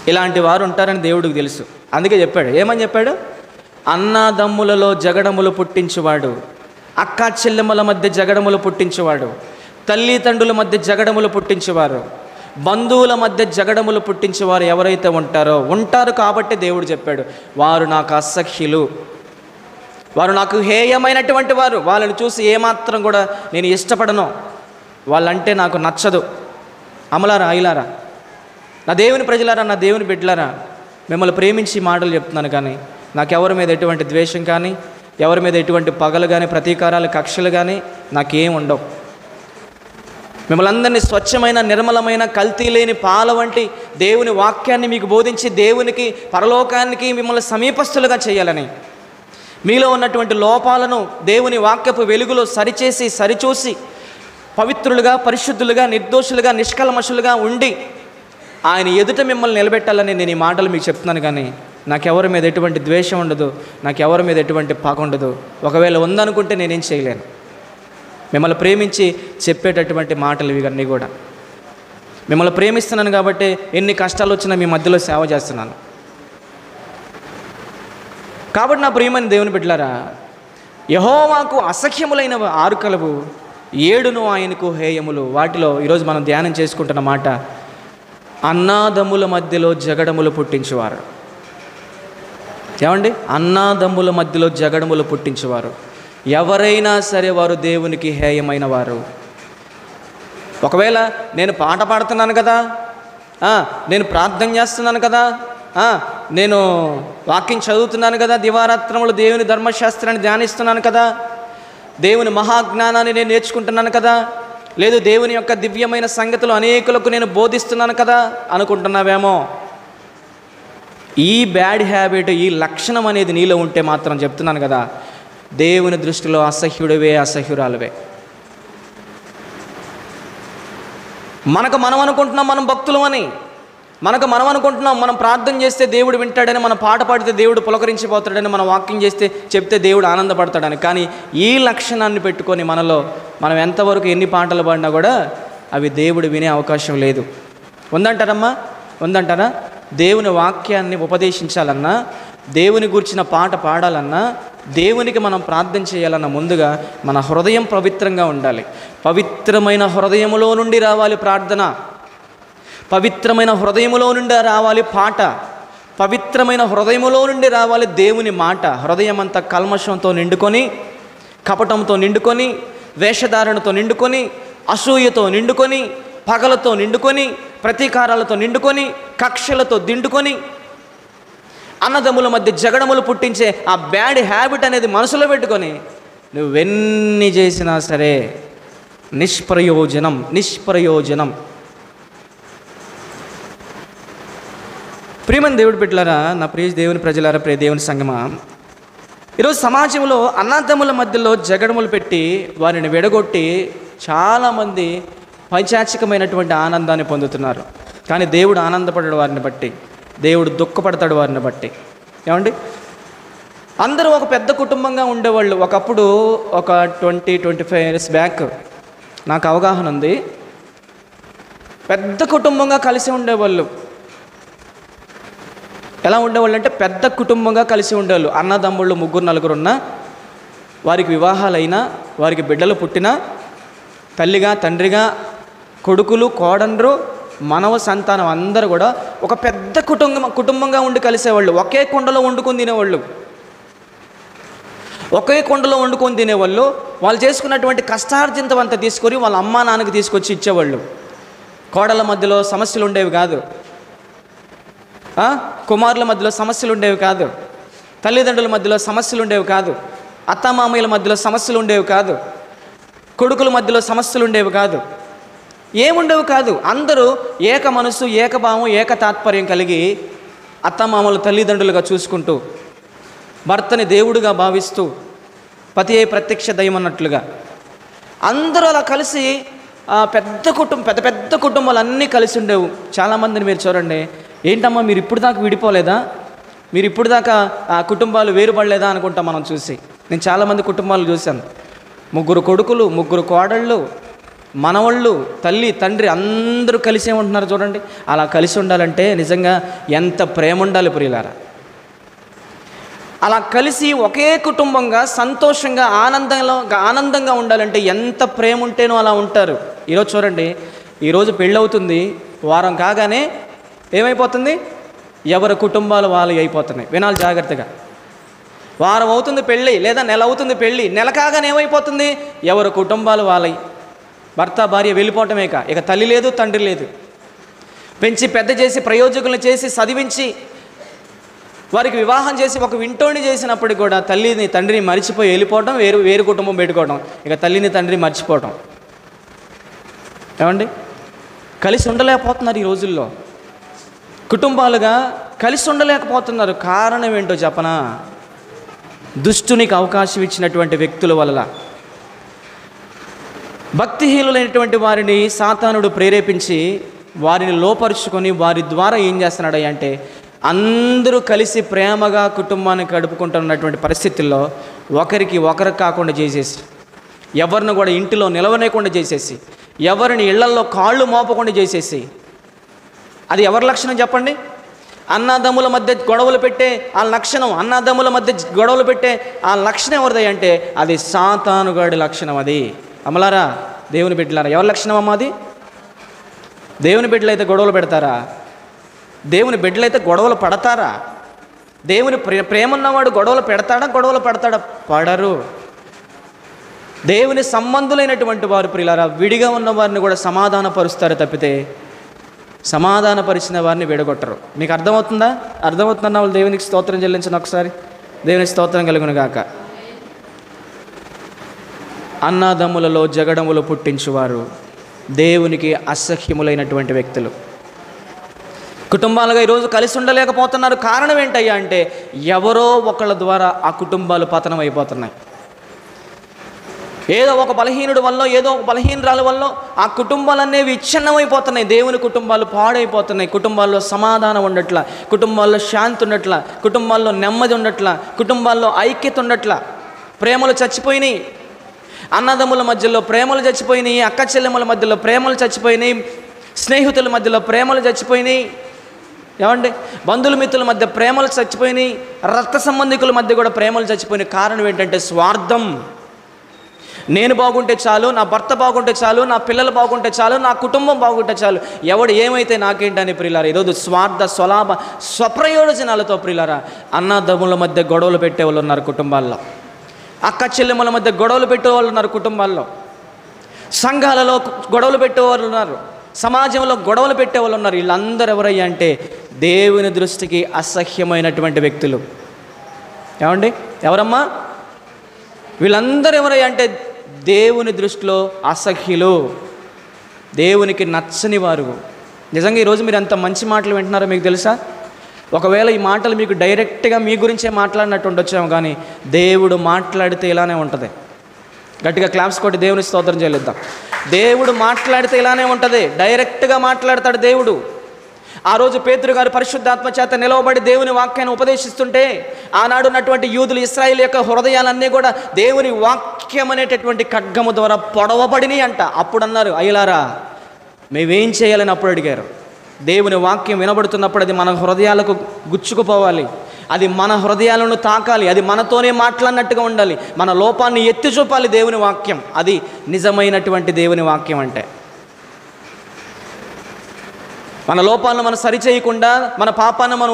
ఇలాంటి వారు ఉంటారని దేవుడికి తెలుసు. అందుకే చెప్పాడు, ఏమని చెప్పాడు? అన్నదమ్ములలో జగడములు పుట్టించువాడు, అక్క చెల్లెమ్మల మధ్య జగడములు పుట్టించేవాడు, తల్లిదండ్రుల మధ్య జగడములు పుట్టించేవారు, బంధువుల మధ్య జగడములు పుట్టించేవారు ఎవరైతే ఉంటారు కాబట్టి దేవుడు చెప్పాడు, వారు నాకు అసహ్యులు, వారు నాకు హేయమైనటువంటి వారు, వాళ్ళని చూసి ఏమాత్రం కూడా నేను ఇష్టపడను, వాళ్ళంటే నాకు నచ్చదు. అమలారా అయిలారా, నా దేవుని ప్రజలారా, నా దేవుని బిడ్డలారా, మిమ్మల్ని ప్రేమించి మాటలు చెప్తున్నాను, కానీ నాకు ఎవరి మీద ఎటువంటి ద్వేషం కానీ, ఎవరి మీద ఎటువంటి పగలు కానీ, ప్రతీకారాలు, కక్షలు కానీ నాకేం ఉండవు. మిమ్మల్ని అందరినీ స్వచ్ఛమైన, నిర్మలమైన, కల్తీ లేని పాల వంటి దేవుని వాక్యాన్ని మీకు బోధించి దేవునికి, పరలోకానికి మిమ్మల్ని సమీపస్తులుగా చేయాలని, మీలో ఉన్నటువంటి లోపాలను దేవుని వాక్యపు వెలుగులో సరిచూసి పవిత్రులుగా, పరిశుద్ధులుగా, నిర్దోషులుగా, నిష్కల్మషులుగా ఉండి ఆయన ఎదుట మిమ్మల్ని నిలబెట్టాలని నేను ఈ మాటలు మీకు చెప్తున్నాను. కానీ నాకెవరి మీద ఎటువంటి ద్వేషం ఉండదు, నాకెవరి మీద ఎటువంటి పగ ఉండదు. ఒకవేళ ఉందనుకుంటే నేనేం చేయలేను. మిమ్మల్ని ప్రేమించి చెప్పేటటువంటి మాటలు ఇవన్నీ కూడా. మిమ్మల్ని ప్రేమిస్తున్నాను కాబట్టి ఎన్ని కష్టాలు వచ్చినా మీ మధ్యలో సేవ చేస్తున్నాను. కాబట్టి నా ప్రియమైన దేవుని బిడ్డలారా, యెహోవాకు అసఖ్యములైన 6 కలవు, 7 ఆయనకు హేయములు. వాటిలో ఈరోజు మనం ధ్యానం చేసుకుంటున్న మాట, అన్నాదమ్ముల మధ్యలో జగడములు పుట్టించేవారు. ఏమండి? అన్నాదమ్ముల మధ్యలో జగడములు పుట్టించేవారు ఎవరైనా సరే వారు దేవునికి హేయమైన వారు. ఒకవేళ నేను పాట పాడుతున్నాను కదా, నేను ప్రార్థన చేస్తున్నాను కదా, నేను వాక్యం చదువుతున్నాను కదా, దివారాత్రములు దేవుని ధర్మశాస్త్రాన్ని ధ్యానిస్తున్నాను కదా, దేవుని మహాజ్ఞానాన్ని నేను నేర్చుకుంటున్నాను కదా, లేదు దేవుని యొక్క దివ్యమైన సంగతులు అనేకులకు నేను బోధిస్తున్నాను కదా అనుకుంటున్నావేమో. ఈ బ్యాడ్ హ్యాబిట్, ఈ లక్షణం అనేది నీలో ఉంటే మాత్రం చెప్తున్నాను కదా, దేవుని దృష్టిలో అసహ్యుడివే, అసహ్యురాలువే. మనం అనుకుంటున్నాం మనం భక్తులమని, మనం అనుకుంటున్నాం మనం ప్రార్థన చేస్తే దేవుడు వింటాడని, మన పాట పాడితే దేవుడు పులకరించిపోతాడని, మనం వాక్యం చేస్తే చెప్తే దేవుడు ఆనందపడతాడని. కానీ ఈ లక్షణాన్ని పెట్టుకొని మనం ఎంతవరకు ఎన్ని పాటలు పాడినా కూడా అవి దేవుడు వినే అవకాశం లేదు. ఉందంటారమ్మా? ఉందంటారా? దేవుని వాక్యాన్ని ఉపదేశించాలన్నా, దేవుని గురించిన పాట పాడాలన్నా, దేవునికి మనం ప్రార్థన చేయాలన్నా ముందుగా మన హృదయం పవిత్రంగా ఉండాలి. పవిత్రమైన హృదయములో నుండి రావాలి ప్రార్థన, పవిత్రమైన హృదయములో నుండి రావాలి పాట, పవిత్రమైన హృదయములో నుండి రావాలి దేవుని మాట. హృదయం అంతా కల్మషంతో నిండుకొని, కపటంతో నిండుకొని, వేషధారణతో నిండుకొని, అసూయతో నిండుకొని, పగలతో నిండుకొని, ప్రతీకారాలతో నిండుకొని, కక్షలతో దిండుకొని, అన్నదమ్ముల మధ్య జగడములు పుట్టించే ఆ బ్యాడ్ హ్యాబిట్ అనేది మనసులో పెట్టుకొని నువ్వెన్ని చేసినా సరే నిష్ప్రయోజనం. ప్రియమైన దేవుడి బిడ్డలారా, నా ప్రియ దేవుని ప్రజలారా, ప్రియ దేవుని సంగమా, ఈరోజు సమాజంలో అన్నదమ్ముల మధ్యలో జగడములు పెట్టి వారిని విడగొట్టి చాలామంది పైచాచికమైనటువంటి ఆనందాన్ని పొందుతున్నారు. కానీ దేవుడు ఆనందపడ్డాడు వారిని బట్టి, దేవుడు దుఃఖపడతాడు వారిని బట్టి. ఏమండి? అందరూ ఒక పెద్ద కుటుంబంగా ఉండేవాళ్ళు. ఒకప్పుడు ఒక 20-25 years బ్యాక్ నాకు అవగాహన ఉంది. పెద్ద కుటుంబంగా కలిసి ఉండేవాళ్ళు. ఎలా ఉండేవాళ్ళు అంటే పెద్ద కుటుంబంగా కలిసి ఉండేవాళ్ళు. అన్నదమ్ముళ్ళు 3-4 ఉన్నా, వారికి వివాహాలైనా, వారికి బిడ్డలు పుట్టినా, తల్లిగా తండ్రిగా కొడుకులు కోడండ్రు మనవ సంతానం అందరూ కూడా ఒక పెద్ద కుటుంబంగా ఉండి కలిసేవాళ్ళు. ఒకే కుండలో వండుకొని తినేవాళ్ళు. ఒకే కుండలో వండుకొని తినేవాళ్ళు. వాళ్ళు చేసుకున్నటువంటి కష్టార్జితం అంతా తీసుకొని వాళ్ళ అమ్మా నాన్నకి తీసుకొచ్చి ఇచ్చేవాళ్ళు. కోడళ్ళ మధ్యలో సమస్యలు ఉండేవి కాదు, కుమారుల మధ్యలో సమస్యలు ఉండేవి కాదు, తల్లిదండ్రుల మధ్యలో సమస్యలు ఉండేవి కాదు, అత్తమామయ్యల మధ్యలో సమస్యలు ఉండేవి కాదు, కొడుకుల మధ్యలో సమస్యలు ఉండేవి కాదు, ఏముండేవి కాదు. అందరూ ఏక మనసు, ఏకభావం, ఏక తాత్పర్యం కలిగి అత్తమామలు తల్లిదండ్రులుగా చూసుకుంటూ, భర్తని దేవుడిగా భావిస్తూ, పతియే ప్రత్యక్ష దైవం అన్నట్లుగా అందరూ అలా కలిసి పెద్ద పెద్ద కుటుంబాలు అన్నీ కలిసి ఉండేవి. చాలామందిని మీరు చూడండి, ఏంటమ్మా మీరు ఇప్పుడు దాకా విడిపోలేదా, మీరు ఇప్పుడు దాకా కుటుంబాలు వేరుపడలేదా అనుకుంటాం మనం చూసి. నేను చాలామంది కుటుంబాలు చూశాను, 3 కొడుకులు, 3 కోడళ్ళు, మనవళ్ళు, తల్లి తండ్రి అందరూ కలిసే ఉంటున్నారు చూడండి. అలా కలిసి ఉండాలంటే నిజంగా ఎంత ప్రేమ ఉండాలి ప్రియులారా. అలా కలిసి ఒకే కుటుంబంగా సంతోషంగా ఆనందంగా ఉండాలంటే ఎంత ప్రేమ ఉంటేనో అలా ఉంటారు. ఈరోజు చూడండి, ఈరోజు పెళ్ళవుతుంది, వారం కాగానే ఏమైపోతుంది, ఎవరి కుటుంబాలు వాళ్ళు అయిపోతున్నాయి. వినాలి జాగ్రత్తగా. వారం అవుతుంది పెళ్ళి, లేదా నెల అవుతుంది పెళ్ళి, నెల కాగానే ఏమైపోతుంది, ఎవరి కుటుంబాలు వాళ్ళవి. భర్త భార్య వెళ్ళిపోవటమే, ఇక తల్లి లేదు తండ్రి లేదు. పెంచి పెద్ద చేసి ప్రయోజకులను చేసి చదివించి వారికి వివాహం చేసి ఒక వింటోని చేసినప్పటికి కూడా తల్లిని తండ్రిని మర్చిపోయి వెళ్ళిపోవడం, వేరు కుటుంబం పెట్టుకోవడం, ఇక తల్లిని తండ్రిని మర్చిపోవటం. ఏమండి, కలిసి ఉండలేకపోతున్నారు ఈ రోజుల్లో, కుటుంబాలుగా కలిసి ఉండలేకపోతున్నారు. కారణం ఏంటో చెప్పనా? దుష్టునికి అవకాశం ఇచ్చినటువంటి వ్యక్తుల వల్ల. భక్తిహీనులైనటువంటి వారిని సాతానుడు ప్రేరేపించి వారిని లోపరుచుకొని వారి ద్వారా ఏం చేస్తున్నాడు అంటే, అందరూ కలిసి ప్రేమగా కుటుంబాన్ని గడుపుకుంటున్నటువంటి పరిస్థితుల్లో ఒకరికి ఒకరు కాకుండా చేసేసి, ఎవరిని కూడా ఇంటిలో నిలవనేకుండా చేసేసి, ఎవరిని ఇళ్లల్లో కాళ్ళు మోపకుండా చేసేసి, అది ఎవరి లక్షణం చెప్పండి? అన్నదమ్ముల మధ్య గొడవలు పెట్టే ఆ లక్షణం, అన్నదమ్ముల మధ్య గొడవలు పెట్టే ఆ లక్షణం ఎవరిది అంటే అది సాతానుగాడి లక్షణం. అది అమలారా, దేవుని బిడ్డలారా, ఎవరి లక్షణం అమ్మ అది? దేవుని బిడ్డలైతే గొడవలు పెడతారా? దేవుని బిడ్డలైతే గొడవలు పడతారా? దేవుని ప్రేమ ఉన్నవాడు గొడవలు పెడతాడా? గొడవలు పడతాడా? పడరు. దేవుని సంబంధులైనటువంటి వారు ప్రియులారా విడిగా ఉన్న వారిని కూడా సమాధానపరుస్తారు తప్పితే సమాధానపరిచిన వారిని విడగొట్టరు. మీకు అర్థమవుతుందా? అర్థమవుతుందన్న వాళ్ళు దేవునికి స్తోత్రం చెల్లించిన ఒకసారి. దేవునికి స్తోత్రం కలుగును గాక. అన్నదమ్ములలో జగడములు పుట్టించువారు దేవునికి అసహ్యములైనటువంటి వ్యక్తులు. కుటుంబాలుగా ఈరోజు కలిసి ఉండలేకపోతున్నారు. కారణం ఏంటయ్యా అంటే ఎవరో ఒకళ్ళ ద్వారా ఆ కుటుంబాలు పతనం అయిపోతున్నాయి. ఏదో ఒక బలహీనుడి వల్ల, ఏదో ఒక బలహీనరాల వల్ల ఆ కుటుంబాలన్నీ విచ్ఛిన్నమైపోతున్నాయి. దేవుని కుటుంబాలు పాడైపోతున్నాయి. కుటుంబాల్లో సమాధానం ఉండట్లా, కుటుంబాల్లో శాంతి ఉండట్లా, కుటుంబాల్లో నెమ్మది ఉండట్లా, కుటుంబాల్లో ఐక్యత ఉండట్లా. ప్రేమలు చచ్చిపోయినాయి. అన్నదమ్ముల మధ్యలో ప్రేమలు చచ్చిపోయినాయి, అక్క చెల్లెమ్మల మధ్యలో ప్రేమలు చచ్చిపోయినాయి, స్నేహితుల మధ్యలో ప్రేమలు చచ్చిపోయినాయి. ఏమండి, బంధువుల మిత్రుల మధ్య ప్రేమలు చచ్చిపోయినాయి, రక్త సంబంధికుల మధ్య కూడా ప్రేమలు చచ్చిపోయినాయి. కారణం ఏంటంటే స్వార్థం. నేను బాగుంటే చాలు, నా భర్త బాగుంటే చాలు, నా పిల్లలు బాగుంటే చాలు, నా కుటుంబం బాగుంటే చాలు, ఎవడు ఏమైతే నాకేంటని ప్రియులారా ఈరోజు స్వార్థ స్వలాభ స్వప్రయోజనాలతో ప్రియులారా అన్నదమ్ముల మధ్య గొడవలు పెట్టేవాళ్ళు ఉన్నారు కుటుంబాల్లో, అక్క చెల్లెమ్మల మధ్య గొడవలు పెట్టేవాళ్ళు ఉన్నారు కుటుంబాల్లో, సంఘాలలో గొడవలు పెట్టేవాళ్ళు ఉన్నారు, సమాజంలో గొడవలు పెట్టేవాళ్ళు ఉన్నారు. వీళ్ళందరూ ఎవరయ్యా అంటే దేవుని దృష్టికి అసహ్యమైనటువంటి వ్యక్తులు. ఏమండి, ఎవరమ్మా వీళ్ళందరూ? ఎవరయ్యా అంటే దేవుని దృష్టిలో అసహ్యులు, దేవునికి నచ్చని వారు. నిజంగా ఈరోజు మీరు ఎంత మంచి మాటలు వింటున్నారో మీకు తెలుసా? ఒకవేళ ఈ మాటలు మీకు డైరెక్ట్గా మీ గురించే మాట్లాడినట్టు ఉండొచ్చాము, కానీ దేవుడు మాట్లాడితే ఇలానే ఉంటుంది. గట్టిగా క్లాప్స్ కొట్టి దేవుని స్తోత్రం చెల్లిద్దాం. దేవుడు మాట్లాడితే ఇలానే ఉంటుంది, డైరెక్ట్గా మాట్లాడతాడు దేవుడు. ఆ రోజు పేతురు గారు పరిశుద్ధాత్మ చేత నిలవబడి దేవుని వాక్యాన్ని ఉపదేశిస్తుంటే ఆనాడు ఉన్నటువంటి యూదులు, ఇశ్రాయేలు యొక్క హృదయాలన్నీ కూడా దేవుని వాక్యం అనేటటువంటి ఖడ్గము ద్వారా పొడవబడినాయి అంట. అప్పుడు అన్నారు, అయ్యలారా మేమేం చేయాలని అప్పుడు అడిగారు. దేవుని వాక్యం వినబడుతున్నప్పుడు అది మన హృదయాలకు గుచ్చుకుపోవాలి, అది మన హృదయాలను తాకాలి, అది మనతోనే మాట్లాడినట్టుగా ఉండాలి, మన లోపాన్ని ఎత్తి చూపాలి దేవుని వాక్యం. అది నిజమైనటువంటి దేవుని వాక్యం అంటే. మన లోపాలను మనం సరిచేయకుండా, మన పాపాన్ని మనం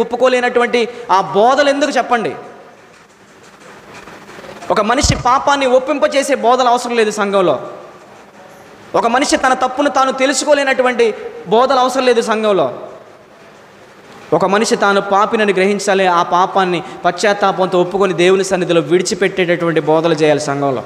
ఒప్పుకోలేనటువంటి ఆ బోధలు ఎందుకు చెప్పండి? ఒక మనిషి పాపాన్ని ఒప్పింపచేసే బోధలు అవసరం లేదు సంఘంలో. ఒక మనిషి తన తప్పును తాను తెలుసుకోలేనటువంటి బోధలు అవసరం లేదు సంఘంలో. ఒక మనిషి తాను పాపినని గ్రహించాలి, ఆ పాపాన్ని పశ్చాత్తాపంతో ఒప్పుకొని దేవుని సన్నిధిలో విడిచిపెట్టేటటువంటి బోధలు చేయాలి సంఘంలో.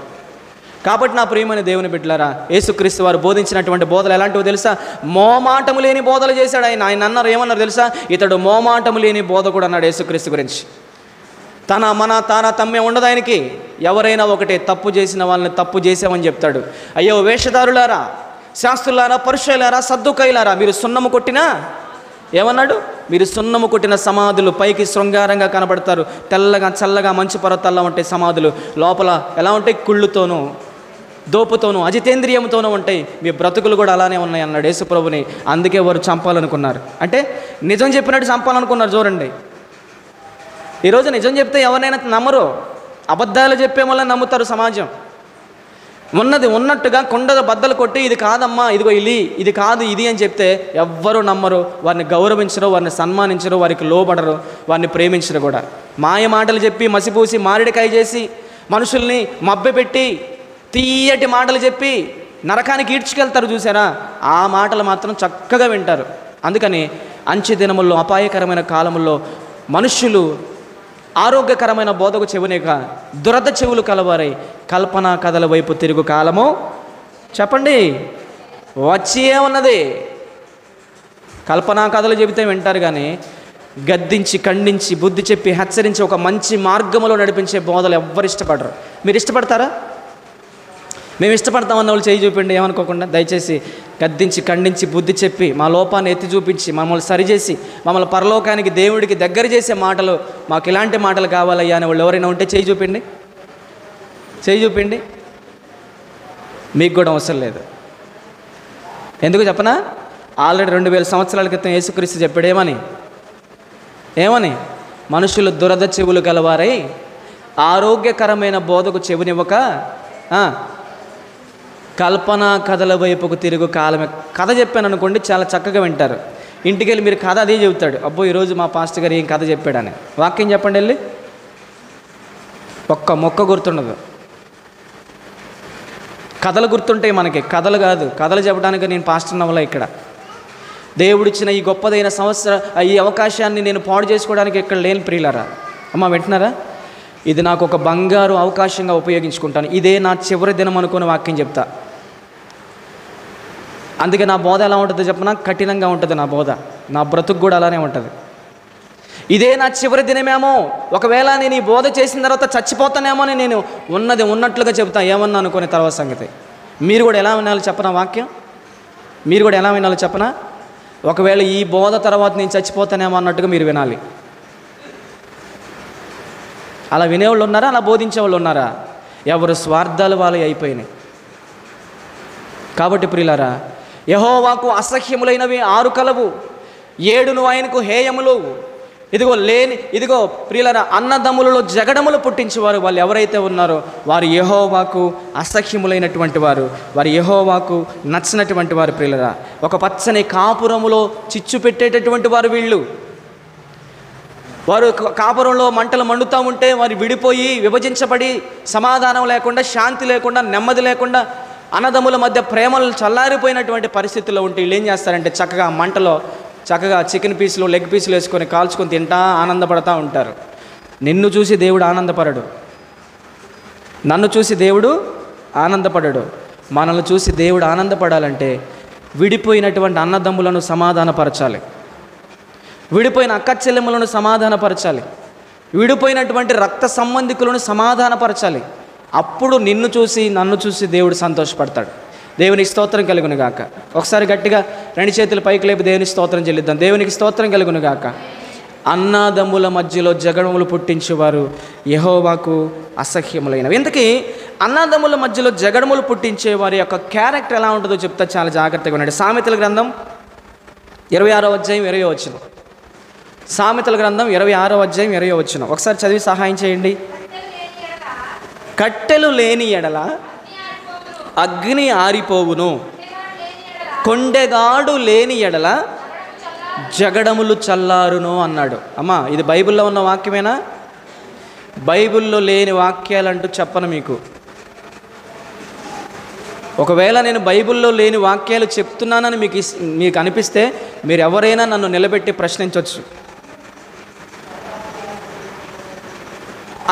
కాబట్టి నా ప్రియమైన దేవుని బిడ్డలారా, యేసుక్రీస్తు వారు బోధించినటువంటి బోధలు ఎలాంటివో తెలుసా? మోమాటము లేని బోధలు చేశాడు ఆయన. ఆయన అన్నారు, ఏమన్నారు తెలుసా? ఇతడు మోమాటము లేని బోధకుడు అన్నాడు యేసుక్రీస్తు గురించి. తన మన తారతమ్యం ఉండదు ఆయనకి. ఎవరైనా ఒకటే, తప్పు చేసిన వాళ్ళని తప్పు చేసామని చెప్తాడు. అయ్యో వేషధారులారా, శాస్త్రులారా, పరిసయ్యులారా, సద్దుకయ్యులారా, మీరు సున్నము కొట్టినా, ఏమన్నాడు? మీరు సున్నము కొట్టిన సమాధులు, పైకి శృంగారంగా కనబడతారు, తెల్లగా చల్లగా మంచు పర్వతాల్లో ఉంటాయి సమాధులు, లోపల ఎలా ఉంటాయి? కుళ్ళుతోనూ దోపుతోనూ అజితేంద్రియంతోనూ ఉంటాయి. మీ బ్రతుకులు కూడా అలానే ఉన్నాయి అన్నాడు యేసుప్రభుని. అందుకే వారు చంపాలనుకున్నారు. అంటే నిజం చెప్పినట్టు చంపాలనుకున్నారు. చూడండి, ఈరోజు నిజం చెప్తే ఎవరైనా నమ్మరు, అబద్ధాలు చెప్పే వల్ల నమ్ముతారు సమాజం. ఉన్నది ఉన్నట్టుగా కొండలు బద్దలు కొట్టి ఇది కాదమ్మా, ఇదిగో ఇది కాదు ఇది అని చెప్తే ఎవ్వరూ నమ్మరు, వారిని గౌరవించరు, వారిని సన్మానించరు, వారికి లోబడరు, వారిని ప్రేమించరు కూడా. మాయ మాటలు చెప్పి మసిపూసి మామిడికాయ చేసి మనుషుల్ని మభ్యపెట్టి తీయటి మాటలు చెప్పి నరకానికి ఈడ్చుకెళ్తారు చూసారా? ఆ మాటలు మాత్రం చక్కగా వింటారు. అందుకని అంచె దినముల్లో, అపాయకరమైన కాలముల్లో మనుష్యులు ఆరోగ్యకరమైన బోధకు చెవునేక దురద చెవులు కలవారై కల్పనా కథల వైపు తిరుగు కాలము చెప్పండి వచ్చి ఉన్నది. కల్పనా కథలు చెబితే వింటారు కానీ గద్దించి, ఖండించి, బుద్ధి చెప్పి, హెచ్చరించి ఒక మంచి మార్గంలో నడిపించే బోధలు ఎవ్వరు ఇష్టపడరు. మీరు ఇష్టపడతారా? మేము ఇష్టపడతామన్న వాళ్ళు చేయి చూపిండి, ఏమనుకోకుండా. దయచేసి గద్దించి, ఖండించి, బుద్ధి చెప్పి, మా లోపాన్ని ఎత్తి చూపించి, మమ్మల్ని సరిచేసి, మమ్మల్ని పరలోకానికి దేవుడికి దగ్గర చేసే మాటలు, మాకు ఇలాంటి మాటలు కావాలయ్యా అని వాళ్ళు ఎవరైనా ఉంటే చేయి చూపిండి, చేయి చూపిండి. మీకు కూడా అవసరం లేదు. ఎందుకు చెప్పనా? ఆల్రెడీ 2000 సంవత్సరాల క్రితం యేసుక్రీస్తు చెప్పాడు ఏమని? మనుషులు దురద చెవులు గలవారై ఆరోగ్యకరమైన బోధకు చెవునివ్వక కల్పనా కథల వైపుకు తిరుగు కాలమే. కథ చెప్పాను అనుకోండి, చాలా చక్కగా వింటారు. ఇంటికి వెళ్ళి మీరు కథ అదే చెబుతాడు, అబ్బో ఈరోజు మా పాస్టర్ గారు ఏం కథ చెప్పాడని. వాక్యం చెప్పండి వెళ్ళి, ఒక్క మొక్క గుర్తుండదు. కథలు గుర్తుంటాయి మనకి, కథలు కాదు. కథలు చెప్పడానికి నేను పాస్టర్ నవ్వలే ఇక్కడ. దేవుడిచ్చిన ఈ గొప్పదైన ఈ అవకాశాన్ని నేను పాడు చేసుకోవడానికి ఇక్కడ లేని ప్రియులారా. అమ్మ వింటున్నారా? ఇది నాకు ఒక బంగారు అవకాశంగా ఉపయోగించుకుంటాను. ఇదే నా చివరి దినం అనుకుని వాక్యం చెప్తా. అందుకే నా బోధ ఎలా ఉంటుందో చెప్పనా? కఠినంగా ఉంటుంది నా బోధ. నా బ్రతుకు కూడా అలానే ఉంటుంది. ఇదే నా చివరి దినమేమో, ఒకవేళ నేను ఈ బోధ చేసిన తర్వాత చచ్చిపోతానేమో అని నేను ఉన్నది ఉన్నట్లుగా చెప్తా. ఏమన్నా అనుకునే తర్వాత సంగతి. మీరు కూడా ఎలా వినాలో చెప్పనా? వాక్యం మీరు కూడా ఎలా వినాలో చెప్పనా? ఒకవేళ ఈ బోధ తర్వాత నేను చచ్చిపోతానేమో అన్నట్టుగా మీరు వినాలి. అలా వినేవాళ్ళు ఉన్నారా? అలా బోధించేవాళ్ళు ఉన్నారా? ఎవరు స్వార్థాలు వాళ్ళవి అయిపోయినాయి. కాబట్టి ప్రియులారా, యెహోవాకు అసహ్యములైనవి 6 కలవు, 7 ఆయనకు హేయములు. ఇదిగో ప్రియులారా, అన్నదమ్ములలో జగడములు పుట్టించేవారు వాళ్ళు ఎవరైతే ఉన్నారో వారు యెహోవాకు అసహ్యములైనటువంటి వారు, వారు యెహోవాకు నచ్చినటువంటి వారు. ప్రియులారా, ఒక పచ్చని కాపురములో చిచ్చు పెట్టేటటువంటి వారు వీళ్ళు. వారు కాపురంలో మంటలు మండుతూ ఉంటే వారు విడిపోయి, విభజించబడి, సమాధానం లేకుండా, శాంతి లేకుండా, నెమ్మది లేకుండా, అన్నదమ్ముల మధ్య ప్రేమలు చల్లారిపోయినటువంటి పరిస్థితుల్లో ఉంటే వీళ్ళు ఏం చేస్తారంటే చక్కగా మంటలో చక్కగా చికెన్ పీసులు, లెగ్ పీసులు వేసుకొని కాల్చుకొని తింటా ఆనందపడతా ఉంటారు. నిన్ను చూసి దేవుడు ఆనందపడడు, నన్ను చూసి దేవుడు ఆనందపడడు. మనల్ని చూసి దేవుడు ఆనందపడాలంటే విడిపోయినటువంటి అన్నదమ్ములను సమాధానపరచాలి, విడిపోయిన అక్క చెల్లెమ్మలను సమాధానపరచాలి, విడిపోయినటువంటి రక్త సంబంధికులను సమాధానపరచాలి. అప్పుడు నిన్ను చూసి, నన్ను చూసి దేవుడు సంతోషపడతాడు. దేవునికి స్తోత్రం కలుగును గాక. ఒకసారి గట్టిగా 2 చేతులు పైకి లేపి దేవునికి స్తోత్రం చెల్లిద్దాం. దేవునికి స్తోత్రం కలుగును గాక. అన్నదమ్ముల మధ్యలో జగడములు పుట్టించేవారు యెహోవాకు అసహ్యములైనవి. ఇంతకీ అన్నదమ్ముల మధ్యలో జగడములు పుట్టించే వారి యొక్క క్యారెక్టర్ ఎలా ఉంటుందో చెప్తా, చాలా జాగ్రత్తగా ఉండండి. సామెతల గ్రంథం 26వ అధ్యాయం 20వ వచనం. సామెతల గ్రంథం 26వ అధ్యాయం 20వ వచనం ఒకసారి చదివి సహాయం చేయండి. కట్టెలు లేని ఎడల అగ్ని ఆరిపోవును, కొండెగాడు లేని ఎడల జగడములు చల్లారును అన్నాడు. అమ్మా, ఇది బైబిల్లో ఉన్న వాక్యమేనా? బైబిల్లో లేని వాక్యాలంటూ చెప్పను మీకు. ఒకవేళ నేను బైబిల్లో లేని వాక్యాలు చెప్తున్నానని మీకు అనిపిస్తే మీరు ఎవరైనా నన్ను నిలబెట్టి ప్రశ్నించవచ్చు.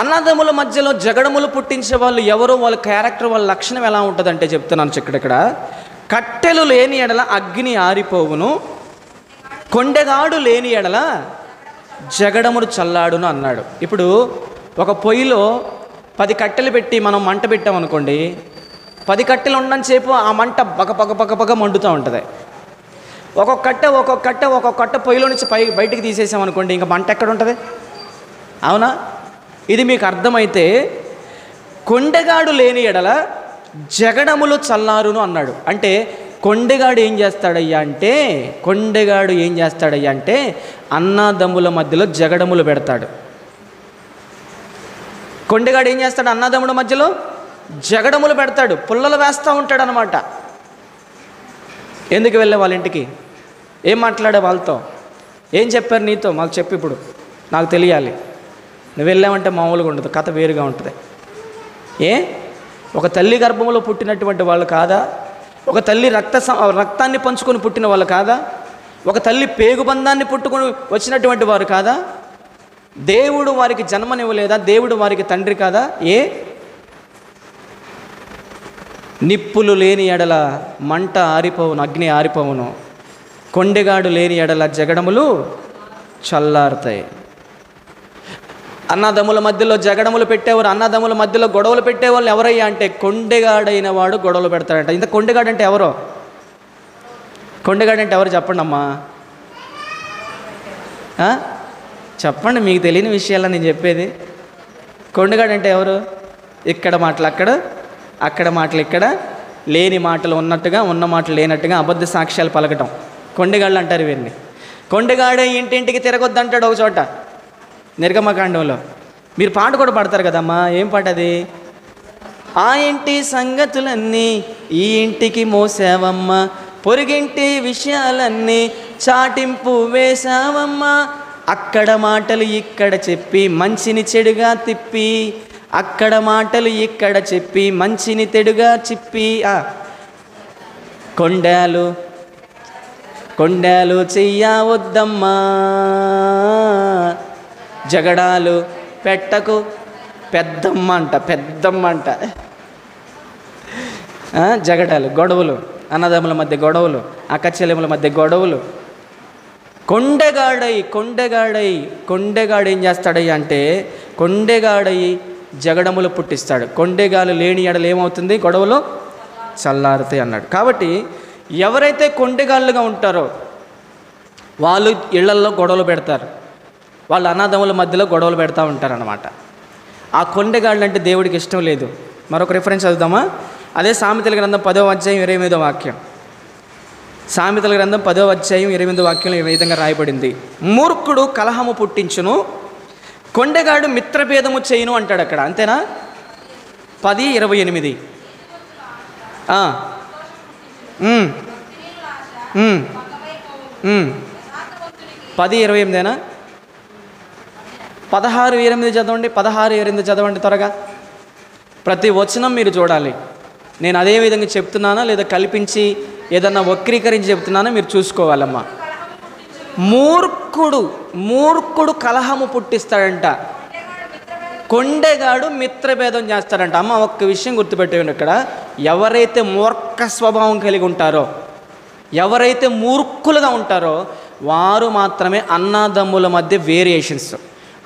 అన్నదమ్ముల మధ్యలో జగడములు పుట్టించే వాళ్ళు ఎవరో, వాళ్ళ క్యారెక్టర్, వాళ్ళ లక్షణం ఎలా ఉంటుందంటే చెప్తున్నాను ఇక్కడ. కట్టెలు లేని ఎడల అగ్ని ఆరిపోవును, కొండెగాడు లేని ఎడల జగడములు చల్లాడును అన్నాడు. ఇప్పుడు ఒక పొయ్యిలో 10 కట్టెలు పెట్టి మనం మంట పెట్టామనుకోండి, 10 కట్టెలు ఉన్నంతసేపు ఆ మంట పగ మండుతూ ఉంటుంది. ఒక్కొక్క కట్ట పొయ్యిలో నుంచి బయటికి తీసేసామనుకోండి, ఇంకా మంట ఎక్కడ ఉంటుంది? అవునా? ఇది మీకు అర్థమైతే కొండెగాడు లేని ఎడల జగడములు చల్లారును అన్నాడు. అంటే కొండెగాడు ఏం చేస్తాడయ్యా అంటే అన్నదమ్ముల మధ్యలో జగడములు పెడతాడు. కొండెగాడు ఏం చేస్తాడు? అన్నదమ్ముల మధ్యలో జగడములు పెడతాడు, పుల్లలు వేస్తూ ఉంటాడు అనమాట. ఎందుకు వెళ్ళే వాళ్ళ ఇంటికి? ఏం మాట్లాడే వాళ్ళతో? ఏం చెప్పారు నీతో? మాకు చెప్పు, ఇప్పుడు నాకు తెలియాలి. నువ్వు వెళ్ళామంటే మామూలుగా ఉండదు, కథ వేరుగా ఉంటుంది. ఒక తల్లి గర్భంలో పుట్టినటువంటి వాళ్ళు కాదా? ఒక తల్లి రక్తాన్ని పంచుకొని పుట్టిన వాళ్ళు కాదా? ఒక తల్లి పేగుబంధాన్ని పుట్టుకొని వచ్చినటువంటి వారు కాదా? దేవుడు వారికి జన్మనివ్వలేదా? దేవుడు వారికి తండ్రి కాదా? నిప్పులు లేని ఎడల మంట ఆరిపోవును, అగ్ని ఆరిపోవును, కొండెగాడు లేని ఎడల జగడములు చల్లారుతాయి. అన్నదమ్ముల మధ్యలో జగడములు పెట్టేవారు, అన్నదమ్ముల మధ్యలో గొడవలు పెట్టేవాళ్ళు ఎవరయ్యా అంటే కొండెగాడైన వాడు గొడవలు పెడతాడంట. ఇంత కొండెగాడు అంటే ఎవరో? కొండెగాడు అంటే ఎవరు చెప్పండి అమ్మా, చెప్పండి. మీకు తెలియని విషయాలు నేను చెప్పేది. కొండెగాడు అంటే ఎవరు? ఇక్కడ మాటలు అక్కడ, అక్కడ మాటలు ఇక్కడ, లేని మాటలు ఉన్నట్టుగా, ఉన్న మాటలు లేనట్టుగా అబద్ధ సాక్ష్యాలు పలకటం కొండెగాళ్ళు అంటారు వీరిని. కొండెగాడే ఇంటింటికి తిరగొద్దంటాడు ఒక చోట నిర్గమకాండంలో. మీరు పాట కూడా పాడతారు కదమ్మా. ఏం పాట అది? ఆ ఇంటి సంగతులన్నీ ఈ ఇంటికి మోసావమ్మ, పొరుగింటి విషయాలన్నీ చాటింపు వేసావమ్మ, అక్కడ మాటలు ఇక్కడ చెప్పి మంచిని చెడుగా తిప్పి, అక్కడ మాటలు ఇక్కడ చెప్పి మంచిని చెడుగా చిప్పి, కొండాలు చెయ్యవద్దమ్మా, జగడాలు పెట్టకు పెద్దమ్మ అంట. జగడాలు, గొడవలు, అన్నదమ్ముల మధ్య గొడవలు, అక్కచెల్లెముల మధ్య గొడవలు. కొండెగాడు ఏం చేస్తాడయ్యా అంటే కొండెగాడయి జగడములు పుట్టిస్తాడు. కొండెగాలు లేని ఎడలు ఏమవుతుంది? గొడవలు చల్లారుతాయి అన్నాడు. కాబట్టి ఎవరైతే కొండెగాళ్ళుగా ఉంటారో వాళ్ళు ఇళ్లల్లో గొడవలు పెడతారు, వాళ్ళు అన్నదమ్ముల మధ్యలో గొడవలు పెడతా ఉంటారన్నమాట. ఆ కొండెగాళ్ళు అంటే దేవుడికి ఇష్టం లేదు. మరొక రిఫరెన్స్ చదువుదామా? అదే సామెతల గ్రంథం 10వ అధ్యాయం 28వ వాక్యం. సామెతల గ్రంథం 10వ అధ్యాయం 28వ వాక్యంలో ఈ విధంగా రాయబడింది: మూర్ఖుడు కలహము పుట్టించును, కొండెగాడు మిత్రభేదము చేయును అంటాడు అక్కడ. అంతేనా? 10:28. 10:28 16:28 చదవండి. 16:28 చదవండి త్వరగా. ప్రతి వచనం మీరు చూడాలి. నేను అదే విధంగా చెప్తున్నానా లేదా కల్పించి ఏదన్నా వక్రీకరించి చెప్తున్నానా మీరు చూసుకోవాలమ్మా. మూర్ఖుడు కలహము పుట్టిస్తాడంట, కొండెగాడు మిత్రభేదం చేస్తాడంట. అమ్మ ఒక్క విషయం గుర్తుపెట్టేయండి, ఇక్కడ ఎవరైతే మూర్ఖ స్వభావం కలిగి ఉంటారో, ఎవరైతే మూర్ఖులుగా ఉంటారో వారు మాత్రమే అన్నదమ్ముల మధ్య వేరియేషన్స్,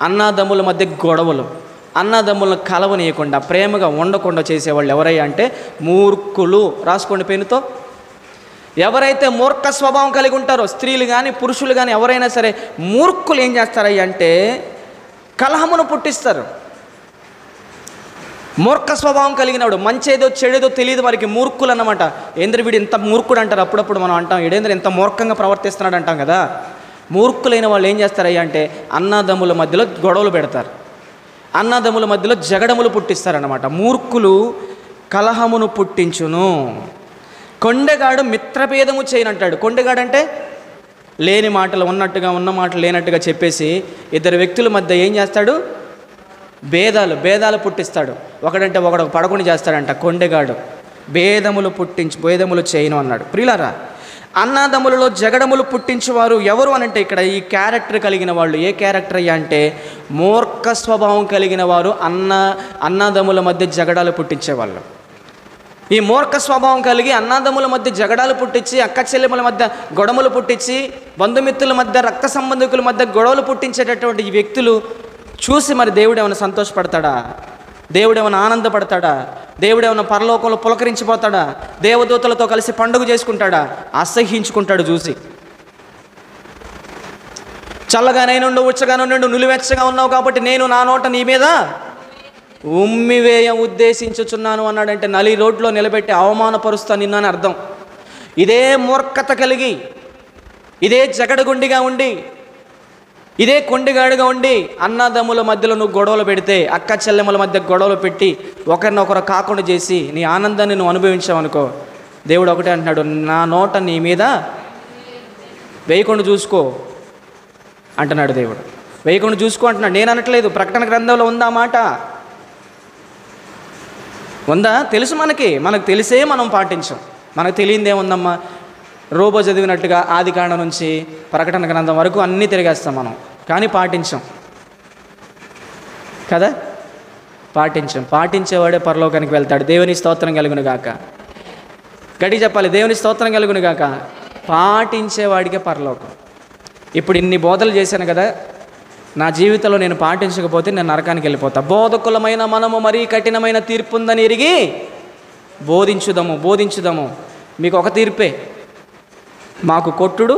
అన్నదమ్ముల మధ్య గొడవలు, అన్నదమ్ములను కలవనీయకుండా ప్రేమగా ఉండకుండా చేసేవాళ్ళు ఎవరయ్యా అంటే మూర్ఖులు. రాసుకోండి పెన్నుతో. ఎవరైతే మూర్ఖ స్వభావం కలిగి ఉంటారో, స్త్రీలు కానీ పురుషులు కానీ ఎవరైనా సరే, మూర్ఖులు ఏం చేస్తారయ్యా అంటే కలహమును పుట్టిస్తారు. మూర్ఖ స్వభావం కలిగినవాడు, మంచేదో చెడేదో తెలియదు వారికి, మూర్ఖులు అన్నమాట. ఏంద్ర వీడు ఇంత మూర్ఖుడు అంటారు. అప్పుడప్పుడు మనం అంటాం, ఈడేంద్ర ఇంత మూర్ఖంగా ప్రవర్తిస్తున్నాడు అంటాం కదా. మూర్ఖులైన వాళ్ళు ఏం చేస్తారయ్యా అంటే అన్నదమ్ముల మధ్యలో గొడవలు పెడతారు, అన్నదమ్ముల మధ్యలో జగడములు పుట్టిస్తారన్నమాట. మూర్ఖులు కలహమును పుట్టించును, కొండెగాడు మిత్రభేదము చేయనంటాడు. కొండెగాడు అంటే లేని మాటలు ఉన్నట్టుగా, ఉన్న మాటలు లేనట్టుగా చెప్పేసి ఇద్దరు వ్యక్తుల మధ్య ఏం చేస్తాడు? భేదాలు పుట్టిస్తాడు. ఒకడంటే ఒకడు పడకుండా చేస్తాడంట కొండెగాడు. భేదములు చేయను అన్నాడు. ప్రియులారా, అన్నదమ్ములలో జగడములు పుట్టించేవారు ఎవరు అనంటే ఇక్కడ ఈ క్యారెక్టర్ కలిగిన వాళ్ళు. ఏ క్యారెక్టర్ అయ్యా అంటే మూర్ఖ స్వభావం కలిగిన వారు అన్నదమ్ముల మధ్య జగడాలు పుట్టించేవాళ్ళు. ఈ మూర్ఖ స్వభావం కలిగి అన్నదమ్ముల మధ్య జగడాలు పుట్టించి, అక్క చెల్లెముల మధ్య గొడవలు పుట్టించి, బంధుమిత్రుల మధ్య, రక్త సంబంధికుల మధ్య గొడవలు పుట్టించేటటువంటి ఈ వ్యక్తులు చూసి మరి దేవుడు ఏమైనా సంతోషపడతాడా? దేవుడు ఏమైనా ఆనందపడతాడా? దేవుడు ఏమైనా పరలోకంలో పులకరించిపోతాడా? దేవదూతలతో కలిసి పండుగ చేసుకుంటాడా? అసహ్యించుకుంటాడు చూసి. చల్లగానైనా ఉచ్చగానే నులివెచ్చగా ఉన్నావు కాబట్టి నేను నా నోట నీ మీద ఉమ్మివేయ ఉద్దేశించుచున్నాను అన్నాడంటే నలి రోడ్లో నిలబెట్టి అవమానపరుస్తా నిన్ను అని అర్థం. ఇదే మూర్ఖత కలిగి, ఇదే జగడగుండిగా ఉండి, ఇదే కొండిగాడుగా ఉండి అన్నదమ్ముల మధ్యలో నువ్వు గొడవలు పెడితే, అక్క చెల్లెమ్మల మధ్య గొడవలు పెట్టి ఒకరినొకరు కాకుండా చేసి నీ ఆనందాన్ని నువ్వు అనుభవించావనుకో, దేవుడు ఒకటే అంటున్నాడు, నా నోట నీ మీద వేయకుండా చూసుకో అంటున్నాడు దేవుడు. వేయకుండా చూసుకో అంటున్నాడు. నేను అనట్లేదు, ప్రకటన గ్రంథంలో ఉందా మాట? ఉందా? తెలుసు మనకు తెలిసే మనం పాటించాం. మనకు తెలియదేముందమ్మా? రోబో చదివినట్టుగా ఆది కాండం నుంచి ప్రకటన గ్రంథం వరకు అన్నీ తిరిగేస్తాం మనం, కానీ పాటించాం కదా? పాటించేవాడే పరలోకానికి వెళ్తాడు. దేవుని స్తోత్రం కలుగును గాక. గట్టి చెప్పాలి, దేవుని స్తోత్రం కలుగును గాక. పాటించేవాడికే పరలోకం. ఇప్పుడు ఇన్ని బోధలు చేశాను కదా, నా జీవితంలో నేను పాటించకపోతే నేను నరకానికి వెళ్ళిపోతా. బోధకులమైన మనము మరీ కఠినమైన తీర్పు ఉందని ఎరిగి బోధించుదాము. మీకు ఒక తీర్పే, మాకు కొట్టుడు,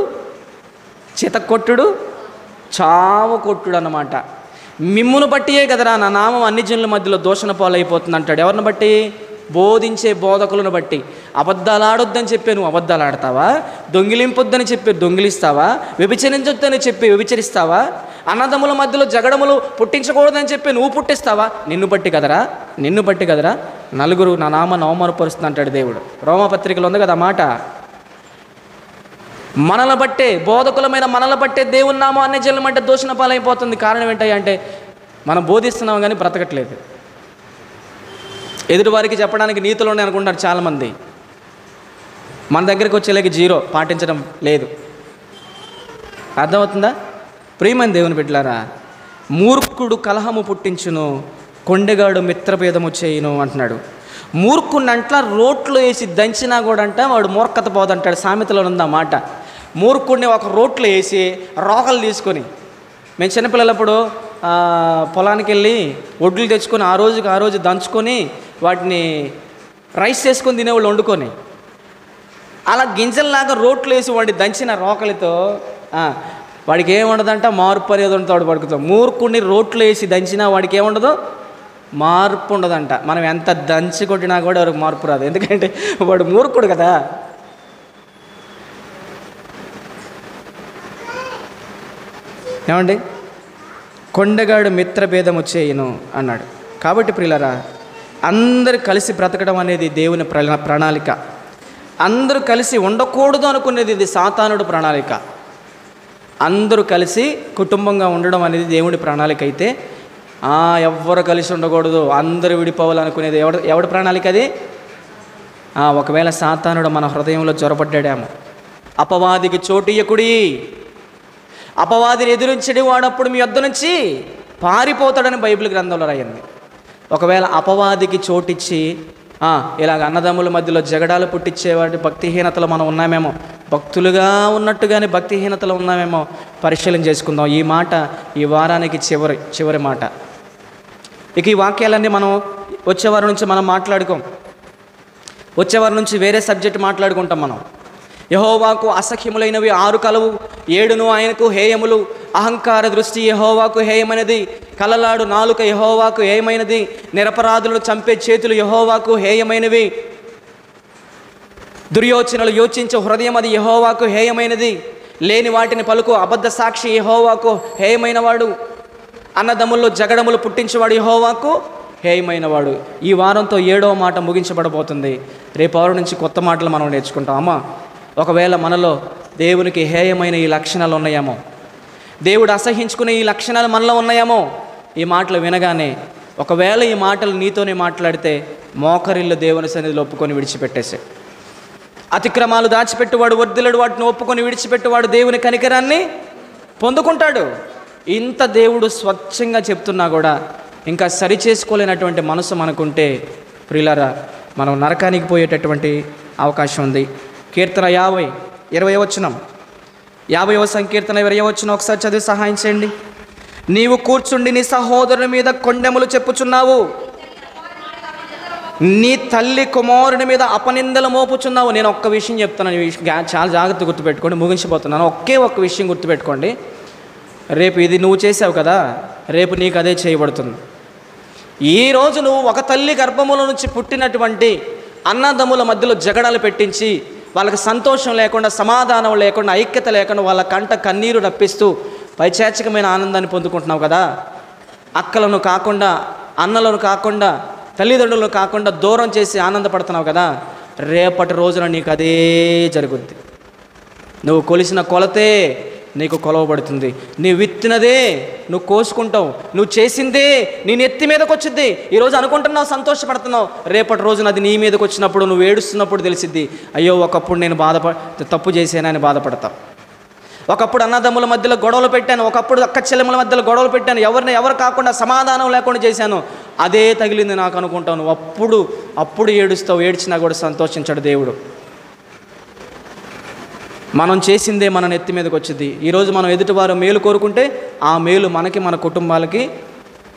చితక్కొట్టుడు, చావు కొట్టుడు అన్నమాట. మిమ్మును బట్టియే కదరా నా నామం అన్ని జనుల మధ్యలో దూషణ పాలైపోతుంది అంటాడు. ఎవరిని బట్టి? బోధించే బోధకులను బట్టి. అబద్ధాలు ఆడొద్దని చెప్పి నువ్వు అబద్ధాలు ఆడతావా? దొంగిలింపొద్దని చెప్పి దొంగిలిస్తావా? వ్యభిచరించొద్దని చెప్పి వ్యభిచరిస్తావా? అన్నదమ్ముల మధ్యలో జగడములు పుట్టించకూడదని చెప్పి నువ్వు పుట్టిస్తావా? నిన్ను బట్టి కదరా నలుగురు నా నామాన్ని అవమానపరుస్తుంది అంటాడు దేవుడు. రోమపత్రికలో ఉంది కదా మాట. మనల బట్టే, బోధకులమైన మనల బట్టే దేవుని నామం అన్ని జనుల మధ్య దూషణ పాలైపోతుంది. కారణం ఏంటంటే మనం బోధిస్తున్నాం కానీ బ్రతకట్లేదు. ఎదుటివారికి చెప్పడానికి నీతులోనే అనుకుంటారు చాలామంది. మన దగ్గరికి వచ్చేలాగా జీరో, పాటించడం లేదు. అర్థమవుతుందా? ప్రియమైన దేవుని బిడ్డలారా, మూర్ఖుడు కలహము పుట్టించును, కొండెగాడు మిత్రభేదము చేయును అంటున్నాడు. మూర్ఖుడినంట్ల రోట్లో వేసి దంచినా కూడా అంట వాడు మూర్ఖత పోదంటాడు. సామెతలో ఉందా మాట. మూర్ఖుడిని ఒక రోట్లో వేసి రోకలు తీసుకొని, మేము చిన్నపిల్లలప్పుడు పొలానికి వెళ్ళి ఒడ్లు తెచ్చుకొని ఆ రోజు దంచుకొని వాటిని రైస్ చేసుకొని తినేవాళ్ళు వండుకొని, అలా గింజల్లాగా రోట్లు వేసి వాడి దంచిన రోకలితో వాడికి ఏముండదంట? మార్పు అనేది ఉంటాడు పడుకుతాం. మూర్ఖుడిని రోట్లు వేసి దంచినా వాడికి ఏముండదు? మార్పు ఉండదంట. మనం ఎంత దంచి కొట్టినా కూడా ఎవరికి మార్పు రాదు, ఎందుకంటే వాడు మూర్ఖుడు కదా. ఏమండి? కొండగాడు మిత్రభేదము చేయును అన్నాడు. కాబట్టి ప్రియులారా, అందరూ కలిసి బ్రతకడం అనేది దేవుని ప్రణాళిక. అందరూ కలిసి ఉండకూడదు అనుకునేది ఇది సాతానుడు ప్రణాళిక. అందరూ కలిసి కుటుంబంగా ఉండడం అనేది దేవుడి ప్రణాళిక అయితే, ఎవ్వరు కలిసి ఉండకూడదు, అందరూ విడిపోవాలనుకునేది ఎవడి ప్రణాళిక అది? ఒకవేళ సాతానుడు మన హృదయంలో జ్వరపడ్డాడేమో, అపవాదికి చోటు ఇయ్యకుడి, అపవాదిని ఎదురించడి వాడప్పుడు మీ వద్ద నుంచి పారిపోతాడని బైబిల్ గ్రంథంలో రాయింది. ఒకవేళ అపవాదికి చోటిచ్చి ఇలాగ అన్నదమ్ముల మధ్యలో జగడాలు పుట్టించేవాడి భక్తిహీనతలో మనం ఉన్నామేమో, భక్తులుగా ఉన్నట్టుగానే భక్తిహీనతలో ఉన్నామేమో పరిశీలన చేసుకుందాం. ఈ మాట ఈ వారానికి చివరి మాట. ఇక ఈ వాక్యాలన్నీ మనం వచ్చేవారి నుంచి మనం మాట్లాడుకోం. వచ్చేవారి నుంచి వేరే సబ్జెక్ట్ మాట్లాడుకుంటాం మనం. యెహోవాకు అసఖ్యములైనవి 6 కలవు, 7 ఆయనకు హేయములు. అహంకార దృష్టి యెహోవాకు హేయమైనది, కలలాడు నాలుక యెహోవాకు హేయమైనది, నిరపరాధులను చంపే చేతులు యెహోవాకు హేయమైనవి, దుర్యోచనలు యోచించే హృదయం అది యెహోవాకు హేయమైనది, లేని వాటిని పలుకు అబద్ధ సాక్షి యెహోవాకు హేయమైనవాడు, అన్నదమ్ముల్లో జగడములు పుట్టించేవాడు యెహోవాకు హేయమైనవాడు. ఈ వారంతో 7వ మాట ముగించబడబోతుంది. రేపు వారం నుంచి కొత్త మాటలు మనం నేర్చుకుంటాం. అమ్మా, ఒకవేళ మనలో దేవునికి హేయమైన ఈ లక్షణాలు ఉన్నాయేమో, దేవుడు అసహించుకునే ఈ లక్షణాలు మనలో ఉన్నాయేమో, ఈ మాటలు వినగానే ఒకవేళ ఈ మాటలు నీతోనే మాట్లాడితే మోకరిల్లు దేవుని సన్నిధిలో ఒప్పుకొని విడిచిపెట్టేసే. అతిక్రమాలు దాచిపెట్టువాడు వర్ధిల్లడు, వాటిని ఒప్పుకొని విడిచిపెట్టువాడు దేవుని కనికరాన్ని పొందుకుంటాడు. ఇంత దేవుడు స్వచ్ఛంగా చెప్తున్నా కూడా ఇంకా సరి చేసుకోలేనటువంటి మనసు మనకుంటే ప్రియులారా, మనం నరకానికి పోయేటటువంటి అవకాశం ఉంది. కీర్తన 50:20 50వ సంకీర్తన 20 ఒకసారి చదివి సహాయం చేయండి. నీవు కూర్చుండి నీ సహోదరుని మీద కొండెములు చెప్పుచున్నావు, నీ తల్లి కుమారుని మీద అపనిందలు మోపుచున్నావు. నేను ఒక్క విషయం చెప్తున్నాను, ఈ విషయం చాలా జాగ్రత్త గుర్తుపెట్టుకోండి, ముగించిపోతున్నాను. ఒక్క విషయం గుర్తుపెట్టుకోండి. రేపు ఇది నువ్వు చేసావు కదా, రేపు నీకు అదే చేయబడుతుంది. ఈరోజు నువ్వు ఒక తల్లి గర్భముల నుంచి పుట్టినటువంటి అన్నదమ్ముల మధ్యలో జగడాలు పెట్టించి వాళ్ళకి సంతోషం లేకుండా, సమాధానం లేకుండా, ఐక్యత లేకుండా వాళ్ళ కంట కన్నీరు రప్పిస్తూ పైచాచికమైన ఆనందాన్ని పొందుకుంటున్నావు కదా. అక్కలను కాకుండా, అన్నలను కాకుండా, తల్లిదండ్రులను కాకుండా దూరం చేసి ఆనందపడుతున్నావు కదా. రేపటి రోజున నీకు అదే జరుగుద్ది. నువ్వు కొలిసిన కొలతే నీకు కొలవబడుతుంది. నీ విత్తినదే నువ్వు కోసుకుంటావు, నువ్వు చేసిందే నీ నెత్తి మీదకి వచ్చిద్ది. ఈరోజు అనుకుంటున్నావు, సంతోషపడుతున్నావు, రేపటి రోజున అది నీ మీదకి వచ్చినప్పుడు, నువ్వు ఏడుస్తున్నప్పుడు తెలిసిద్ది, అయ్యో ఒకప్పుడు నేను తప్పు చేశానని బాధపడతావు. ఒకప్పుడు అన్నదమ్ముల మధ్యలో గొడవలు పెట్టాను, ఒకప్పుడు అక్క చెల్లెముల మధ్యలో గొడవలు పెట్టాను, ఎవరు కాకుండా సమాధానం లేకుండా చేశాను, అదే తగిలింది నాకు అనుకుంటాను. అప్పుడు ఏడుస్తావు. ఏడ్చినా కూడా సంతోషించాడు దేవుడు. మనం చేసిందే మన నెత్తి మీదకి వచ్చింది. ఈరోజు మనం ఎదుటివారు మేలు కోరుకుంటే ఆ మేలు మనకి, మన కుటుంబాలకి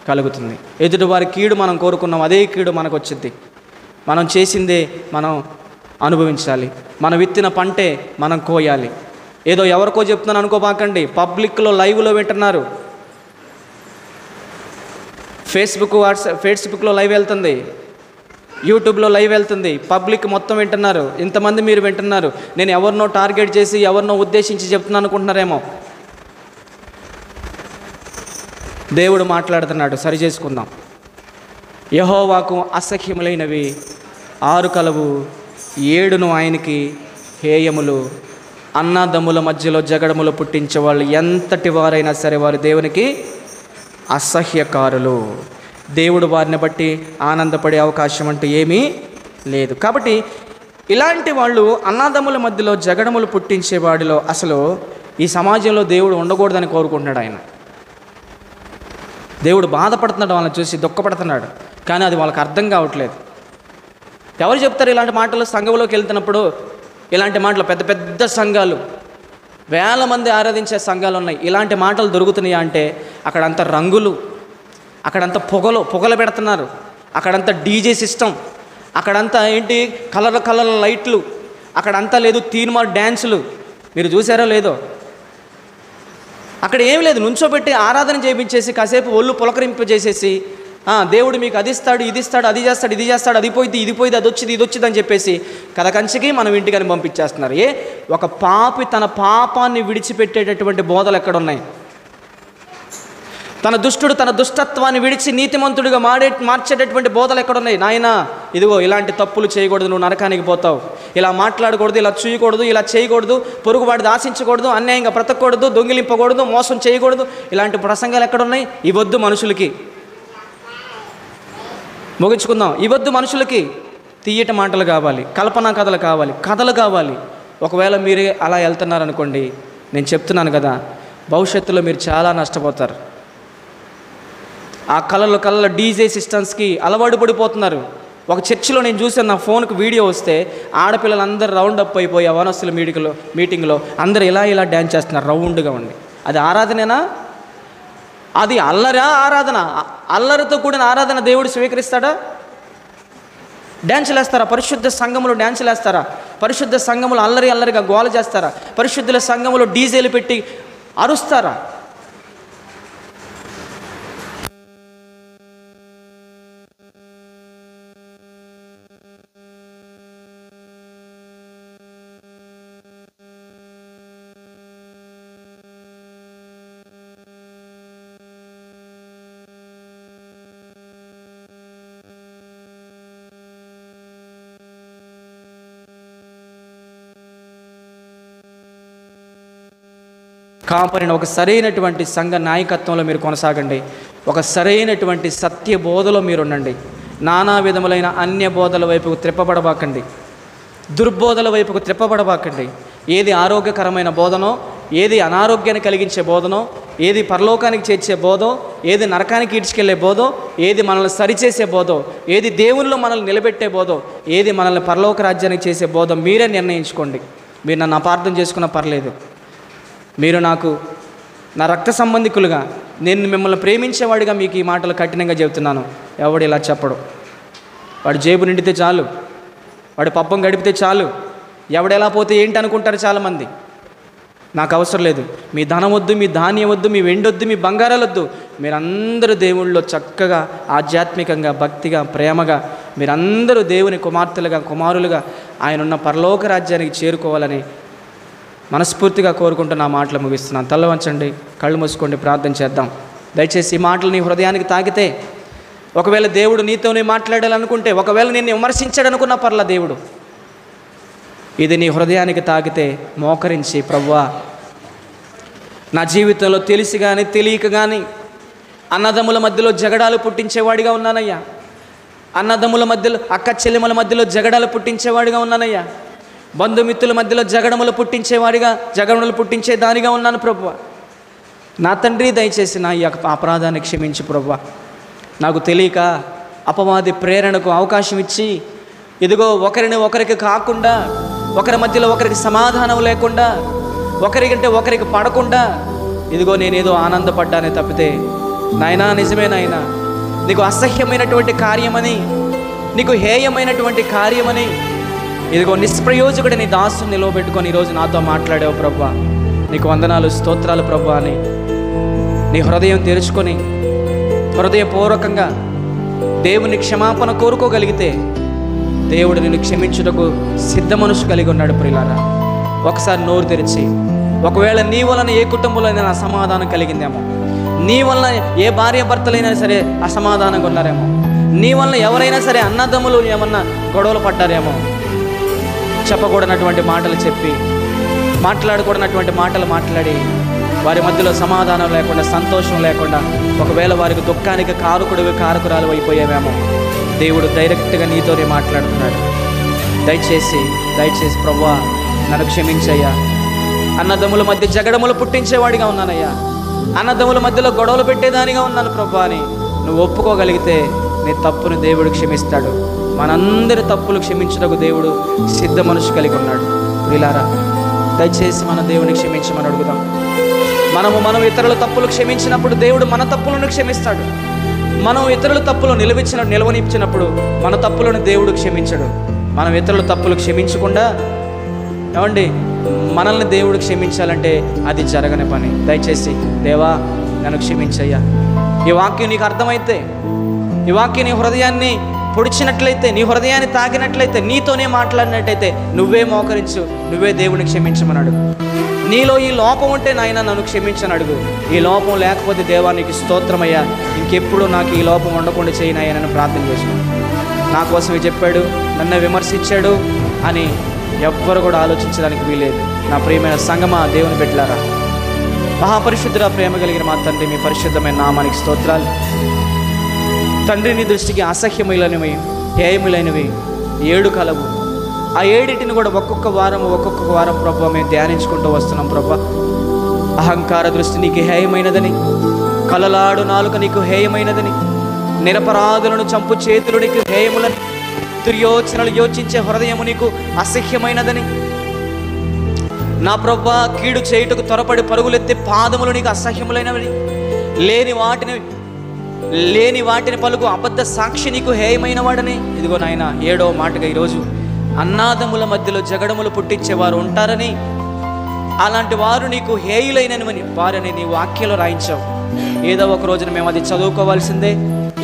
కలుగుతుంది. ఎదుటివారి కీడు మనం కోరుకున్నాం, అదే కీడు మనకు వచ్చింది. మనం చేసిందే మనం అనుభవించాలి. మనం విత్తిన పంటే మనం కోయాలి. ఏదో ఎవరికో చెప్తున్నాను అనుకోబాకండి. పబ్లిక్లో లైవ్లో వింటున్నారు, ఫేస్బుక్లో లైవ్ వెళ్తుంది, యూట్యూబ్లో లైవ్ వెళ్తుంది, పబ్లిక్ మొత్తం వింటున్నారు. ఇంతమంది మీరు వింటున్నారు. నేను ఎవరినో టార్గెట్ చేసి, ఎవరినో ఉద్దేశించి చెప్తున్నాను అనుకుంటున్నారేమో. దేవుడు మాట్లాడుతున్నాడు, సరి చేసుకుందాం. యెహోవాకు అసహ్యములైనవి 6 కలవు, 7 ఆయనకి హేయములు. అన్నదమ్ముల మధ్యలో జగడములు పుట్టించే వాళ్ళు ఎంతటి వారైనా సరే వారు దేవునికి అసహ్యకారులు. దేవుడు వారిని బట్టి ఆనందపడే అవకాశం అంటూ ఏమీ లేదు. కాబట్టి ఇలాంటి వాళ్ళు అన్నదమ్ముల మధ్యలో జగడములు పుట్టించే వాడిలో అసలు ఈ సమాజంలో దేవుడు ఉండకూడదని కోరుకుంటున్నాడు ఆయన. దేవుడు బాధపడుతున్నాడు, వాళ్ళని చూసి దుఃఖపడుతున్నాడు. కానీ అది వాళ్ళకి అర్థం కావట్లేదు. ఎవరు చెప్తారు ఇలాంటి మాటలు? సంఘంలోకి వెళ్తున్నప్పుడు ఇలాంటి మాటలు, పెద్ద పెద్ద సంఘాలు, వేల మంది ఆరాధించే సంఘాలు ఉన్నాయి. ఇలాంటి మాటలు దొరుకుతున్నాయా అంటే అక్కడంతా రంగులు, అక్కడంతా పొగలు పెడుతున్నారు, అక్కడంతా డీజే సిస్టమ్, అక్కడంతా ఏంటి కలర్ లైట్లు, అక్కడంతా లేదు తీన్మార్ డ్యాన్సులు. మీరు చూసారో లేదో? అక్కడ ఏం లేదు, నుంచోబెట్టి ఆరాధన చేయించేసి కాసేపు ఒళ్ళు పులకరింపు చేసేసి, దేవుడు మీకు అది ఇస్తాడు, ఇది ఇస్తాడు, అది చేస్తాడు, ఇది చేస్తాడు, అది పోయింది, ఇది పోయింది, అది వచ్చింది, ఇది వచ్చింది అని చెప్పేసి కథ కంచికి మనం ఇంటికని పంపించేస్తున్నారు. ఒక పాపి తన పాపాన్ని విడిచిపెట్టేటటువంటి బోధలు ఎక్కడున్నాయి? తన దుష్టుడు తన దుష్టత్వాన్ని విడిచి నీతిమంతుడిగా మార్చేటటువంటి బోధలు ఎక్కడున్నాయి? నాయనా, ఇదిగో ఇలాంటి తప్పులు చేయకూడదు, నువ్వు నరకానికి పోతావు, ఇలా మాట్లాడకూడదు, ఇలా చూయకూడదు, ఇలా చేయకూడదు, పొరుగువాడిని ఆశించకూడదు, అన్యాయంగా బ్రతకూడదు, దొంగిలింపకూడదు, మోసం చేయకూడదు. ఇలాంటి ప్రసంగాలు ఎక్కడున్నాయి? ఇవద్దు మనుషులకి. ముగించుకుందాం. ఇవద్దు మనుషులకి. తీయట మాటలు కావాలి, కల్పనా కథలు కావాలి. ఒకవేళ మీరే అలా వెళ్తున్నారనుకోండి, నేను చెప్తున్నాను కదా, భవిష్యత్తులో మీరు చాలా నష్టపోతారు. ఆ కళ్ళ డీజే సిస్టమ్స్కి అలవాటు పడిపోతున్నారు. ఒక చర్చిలో నేను చూసాను, నా ఫోన్కి వీడియో వస్తే ఆడపిల్లలందరూ రౌండ్ అప్ అయిపోయి అవనస్తుల మీటింగ్లో అందరూ ఇలా డ్యాన్స్ చేస్తున్నారు రౌండ్గా ఉండి. అది ఆరాధనేనా? అది అల్లరా ఆరాధన? అల్లరితో కూడిన ఆరాధన దేవుడు స్వీకరిస్తాడా? డ్యాన్సులు వేస్తారా? పరిశుద్ధ సంఘములు డ్యాన్సులు వేస్తారా? పరిశుద్ధ సంఘములు అల్లరిగా గోల చేస్తారా? పరిశుద్ధుల సంఘములు డీజేలు పెట్టి అరుస్తారా? కాపరిని ఒక సరైనటువంటి సంఘ నాయకత్వంలో మీరు కొనసాగండి. ఒక సరైనటువంటి సత్య బోధలో మీరుండండి. నానా విధములైన అన్య బోధల వైపుకు త్రిప్పబడబాకండి, దుర్బోధల వైపుకు త్రిప్పబడబాకండి. ఏది ఆరోగ్యకరమైన బోధనో, ఏది అనారోగ్యాన్ని కలిగించే బోధనో, ఏది పరలోకానికి చేర్చే బోధో, ఏది నరకానికి ఈడ్చుకెళ్లే బోధో, ఏది మనల్ని సరిచేసే బోధో, ఏది దేవునిలో మనల్ని నిలబెట్టే బోధో, ఏది మనల్ని పరలోక రాజ్యానికి చేసే బోధో మీరే నిర్ణయించుకోండి. మీరు నన్ను అపార్థం చేసుకున్నా పర్లేదు. మీరు నాకు నా రక్త సంబంధికులుగా, నేను మిమ్మల్ని ప్రేమించేవాడిగా మీకు ఈ మాటలు కఠినంగా చెబుతున్నాను. ఎవడు ఇలా చెప్పడు. వాడు జేబు నిండితే చాలు, వాడు పబ్బం గడిపితే చాలు, ఎవడెలా పోతే ఏంటి అనుకుంటారు చాలామంది. నాకు అవసరం లేదు. మీ ధనం వద్దు, మీ ధాన్యం వద్దు, మీ వెండొద్దు, మీ బంగారాలు వద్దు. మీరందరూ దేవుళ్ళో చక్కగా ఆధ్యాత్మికంగా, భక్తిగా, ప్రేమగా మీరందరూ దేవుని కుమార్తెలుగా, కుమారులుగా ఆయన ఉన్న పరలోక రాజ్యానికి చేరుకోవాలని మనస్ఫూర్తిగా కోరుకుంటూ నా మాటలు ముగిస్తున్నాను. తల వంచండి, కళ్ళు మూసుకోండి, ప్రార్థన చేద్దాం. దయచేసి ఈ మాటలు నీ హృదయానికి తాకితే, ఒకవేళ దేవుడు నీతోనే మాట్లాడాలనుకుంటే, ఒకవేళ నిన్ను విమర్శించాడనుకున్నా పర్లా, దేవుడు ఇది నీ హృదయానికి తాకితే మోకరించి, ప్రభువా నా జీవితంలో తెలిసి కానీ తెలియక కానీ అన్నదమ్ముల మధ్యలో జగడాలు పుట్టించేవాడిగా ఉన్నానయ్యా. అన్నదమ్ముల మధ్యలో, అక్క చెల్లెముల మధ్యలో జగడాలు పుట్టించేవాడిగా ఉన్నానయ్యా. బంధుమిత్రుల మధ్యలో జగడములు పుట్టించే దానిగా ఉన్నాను ప్రభువా. నా తండ్రి, దయచేసి నా ఈ అపరాధాన్ని క్షమించు ప్రభువా. నాకు తెలియక అపవాది ప్రేరణకు అవకాశం ఇచ్చి, ఇదిగో ఒకరిని ఒకరికి కాకుండా, ఒకరి మధ్యలో ఒకరికి సమాధానం లేకుండా, ఒకరికంటే ఒకరికి పడకుండా, ఇదిగో నేనేదో ఆనందపడ్డానే తప్పితే, నాయనా నిజమే నాయనా, నీకు అసహ్యమైనటువంటి కార్యమని, నీకు హేయమైనటువంటి కార్యమని, ఇదిగో నిష్ప్రయోజకుడు నీ దాసుని నిలవబెట్టుకొని ఈరోజు నాతో మాట్లాడావు ప్రభువా. నీకు వందనాలు, స్తోత్రాలు ప్రభువా అని నీ హృదయం తెరుచుకొని హృదయపూర్వకంగా దేవుని క్షమాపణ కోరుకోగలిగితే, దేవుడు నిన్ను క్షమించుటకు సిద్ధ మనసు కలిగి ఉన్నాడు. ప్రియులారా, ఒకసారి నోరు తెరిచి, ఒకవేళ నీ వలన ఏ కుటుంబంలో అయినా అసమాధానం కలిగిందేమో, నీ వలన ఏ భార్య భర్తలైనా సరే అసమాధానంగా ఉన్నారేమో, నీ వలన ఎవరైనా సరే అన్నదమ్ములు ఏమన్నా గొడవలు పడ్డారేమో, చెప్పకూడనటువంటి మాటలు చెప్పి, మాట్లాడకూడనటువంటి మాటలు మాట్లాడి, వారి మధ్యలో సమాధానం లేకుండా, సంతోషం లేకుండా, ఒకవేళ వారికి దుఃఖానికి కారకురాలు అయిపోయావేమో, దేవుడు డైరెక్ట్గా నీతోనే మాట్లాడుతున్నాడు. దయచేసి ప్రభువా నన్ను క్షమించయ్యా. అన్నదమ్ముల మధ్య జగడములు పుట్టించేవాడిగా ఉన్నానయ్యా, అన్నదమ్ముల మధ్యలో గొడవలు పెట్టేదానిగా ఉన్నాను ప్రభువా అని నువ్వు ఒప్పుకోగలిగితే నీ తప్పును దేవుడు క్షమిస్తాడు. మనందరి తప్పులు క్షమించుటకు దేవుడు సిద్ధ మనసు కలిగి ఉన్నాడు. వీలారా, దయచేసి మన దేవుని క్షమించమని అడుగుదాం. మనం ఇతరుల తప్పులు క్షమించినప్పుడు దేవుడు మన తప్పులను క్షమిస్తాడు. మనం ఇతరుల తప్పులు నిలవనిచ్చినప్పుడు మన తప్పులను దేవుడు క్షమించడు. మనం ఇతరుల తప్పులు క్షమించకుండా, ఏమండి, మనల్ని దేవుడు క్షమించాలంటే అది జరగని పని. దయచేసి దేవా నన్ను క్షమించయ్యా. ఈ వాక్యం నీకు అర్థమైతే, ఈ వాక్యం నీ హృదయాన్ని పొడిచినట్లయితే, నీ హృదయాన్ని తాకినట్లయితే, నీతోనే మాట్లాడినట్టయితే నువ్వే మోకరించు, నువ్వే దేవుని క్షమించమని అడుగు. నీలో ఈ లోపం ఉంటే నాయన నన్ను క్షమించని అడుగు. ఈ లోపం లేకపోతే దేవా నీకు స్తోత్రమయ్యా, ఇంకెప్పుడు నాకు ఈ లోపం ఉండకుండా చేయనయ్యా నన్ను ప్రార్థన చేసుకోండి. నా కోసమే చెప్పాడు, నన్ను విమర్శించాడు అని ఎవ్వరు కూడా ఆలోచించడానికి వీలేదు. నా ప్రియమైన సంగమా, దేవుని బిడ్డలారా, మహాపరిశుద్ధుల ప్రేమ కలిగిన మా తండ్రి, మీ పరిశుద్ధమైన నామానికి స్తోత్రాలు. తండ్రి, నీ దృష్టికి అసహ్యములైనవి, హేయములైనవి 7 కలవు. ఆ 7టిని కూడా ఒక్కొక్క వారం ప్రభు మేము ధ్యానించుకుంటూ వస్తున్నాం. ప్రభు, అహంకార దృష్టి నీకు హేయమైనదని, కలలాడు నాలుక నీకు హేయమైనదని, నిరపరాధులను చంపు చేతులు నీకు హేయములని, దుర్యోచనలు యోచించే హృదయము నీకు అసహ్యమైనదని, నా ప్రభువా కీడు చేయుటకు త్వరపడి పరుగులెత్తే పాదములు నీకు అసహ్యములైనవి, లేని వాటిని పలుకు అబద్ధ సాక్షి నీకు హేయమైన వాడని. ఇదిగో నాయన, 7వ మాటగా ఈరోజు అన్నాదముల మధ్యలో జగడములు పుట్టించేవారు ఉంటారని, అలాంటి వారు నీకు హేయులైనని వారిని నీ వాక్యంలో రాయించావు. ఏదో ఒక రోజున మేము అది చదువుకోవాల్సిందే,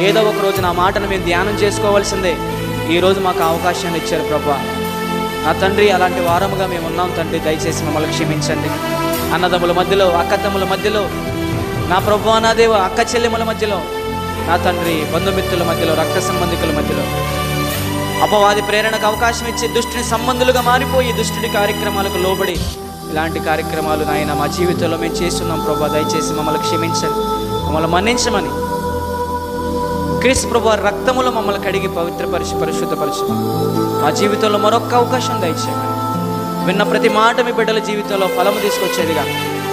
ఏదో ఒక రోజున ఆ మాటను మేము ధ్యానం చేసుకోవాల్సిందే. ఈరోజు మాకు అవకాశాన్ని ఇచ్చారు ప్రభా. నా తండ్రి, అలాంటి వారముగా మేము ఉన్నాం తండ్రి. దయచేసి మమ్మల్ని క్షమించండి. అన్నదమ్ముల మధ్యలో, అక్కతమ్ముల మధ్యలో, నా ప్రభువా నా దేవ, అక్క చెల్లెముల మధ్యలో, నా తండ్రి, బంధుమిత్రుల మధ్యలో, రక్త సంబంధికుల మధ్యలో అపవాది ప్రేరణకు అవకాశం ఇచ్చి దుష్టుని సంబంధులుగా మారిపోయి దుష్టుడి కార్యక్రమాలకు లోబడి ఇలాంటి కార్యక్రమాలు నాయన మా జీవితంలో మేము చేస్తున్నాం ప్రభా. దయచేసి మమ్మల్ని క్షమించండి, మమ్మల్ని మన్నించమని క్రీస్తు ప్రభు రక్తములో మమ్మల్ని కడిగి పవిత్రపరిచి పరిశుద్ధపరచమని, మా జీవితంలో మరొక్క అవకాశం దయచేయమని, విన్న ప్రతి మాట మీ బిడ్డల జీవితంలో ఫలము తీసుకొచ్చేదిగా,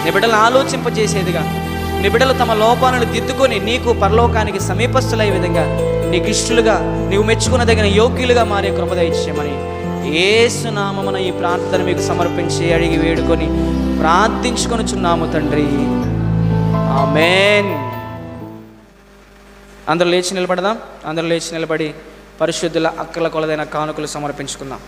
నీ బిడ్డలు ఆలోచింపజేసేదిగా, నీ బిడ్డలు తమ లోపాలను దిద్దుకొని నీకు పరలోకానికి సమీపస్తులయ్యే విధంగా, నీకు ఇష్టలుగా, నీవు మెచ్చుకున్నదగిన యోగ్యులుగా మారే కృప దయచేయమని యేసు నామమున ఈ ప్రార్థన మీకు సమర్పించి అడిగి వేడుకొని ప్రార్థించుకొనుచున్నాము తండ్రి. ఆమేన్. అందరూ లేచి నిలబడదాం. అందరూ లేచి నిలబడి పరిశుద్ధుల అక్కల కొలదైన కానుకలు సమర్పించుకుందాం.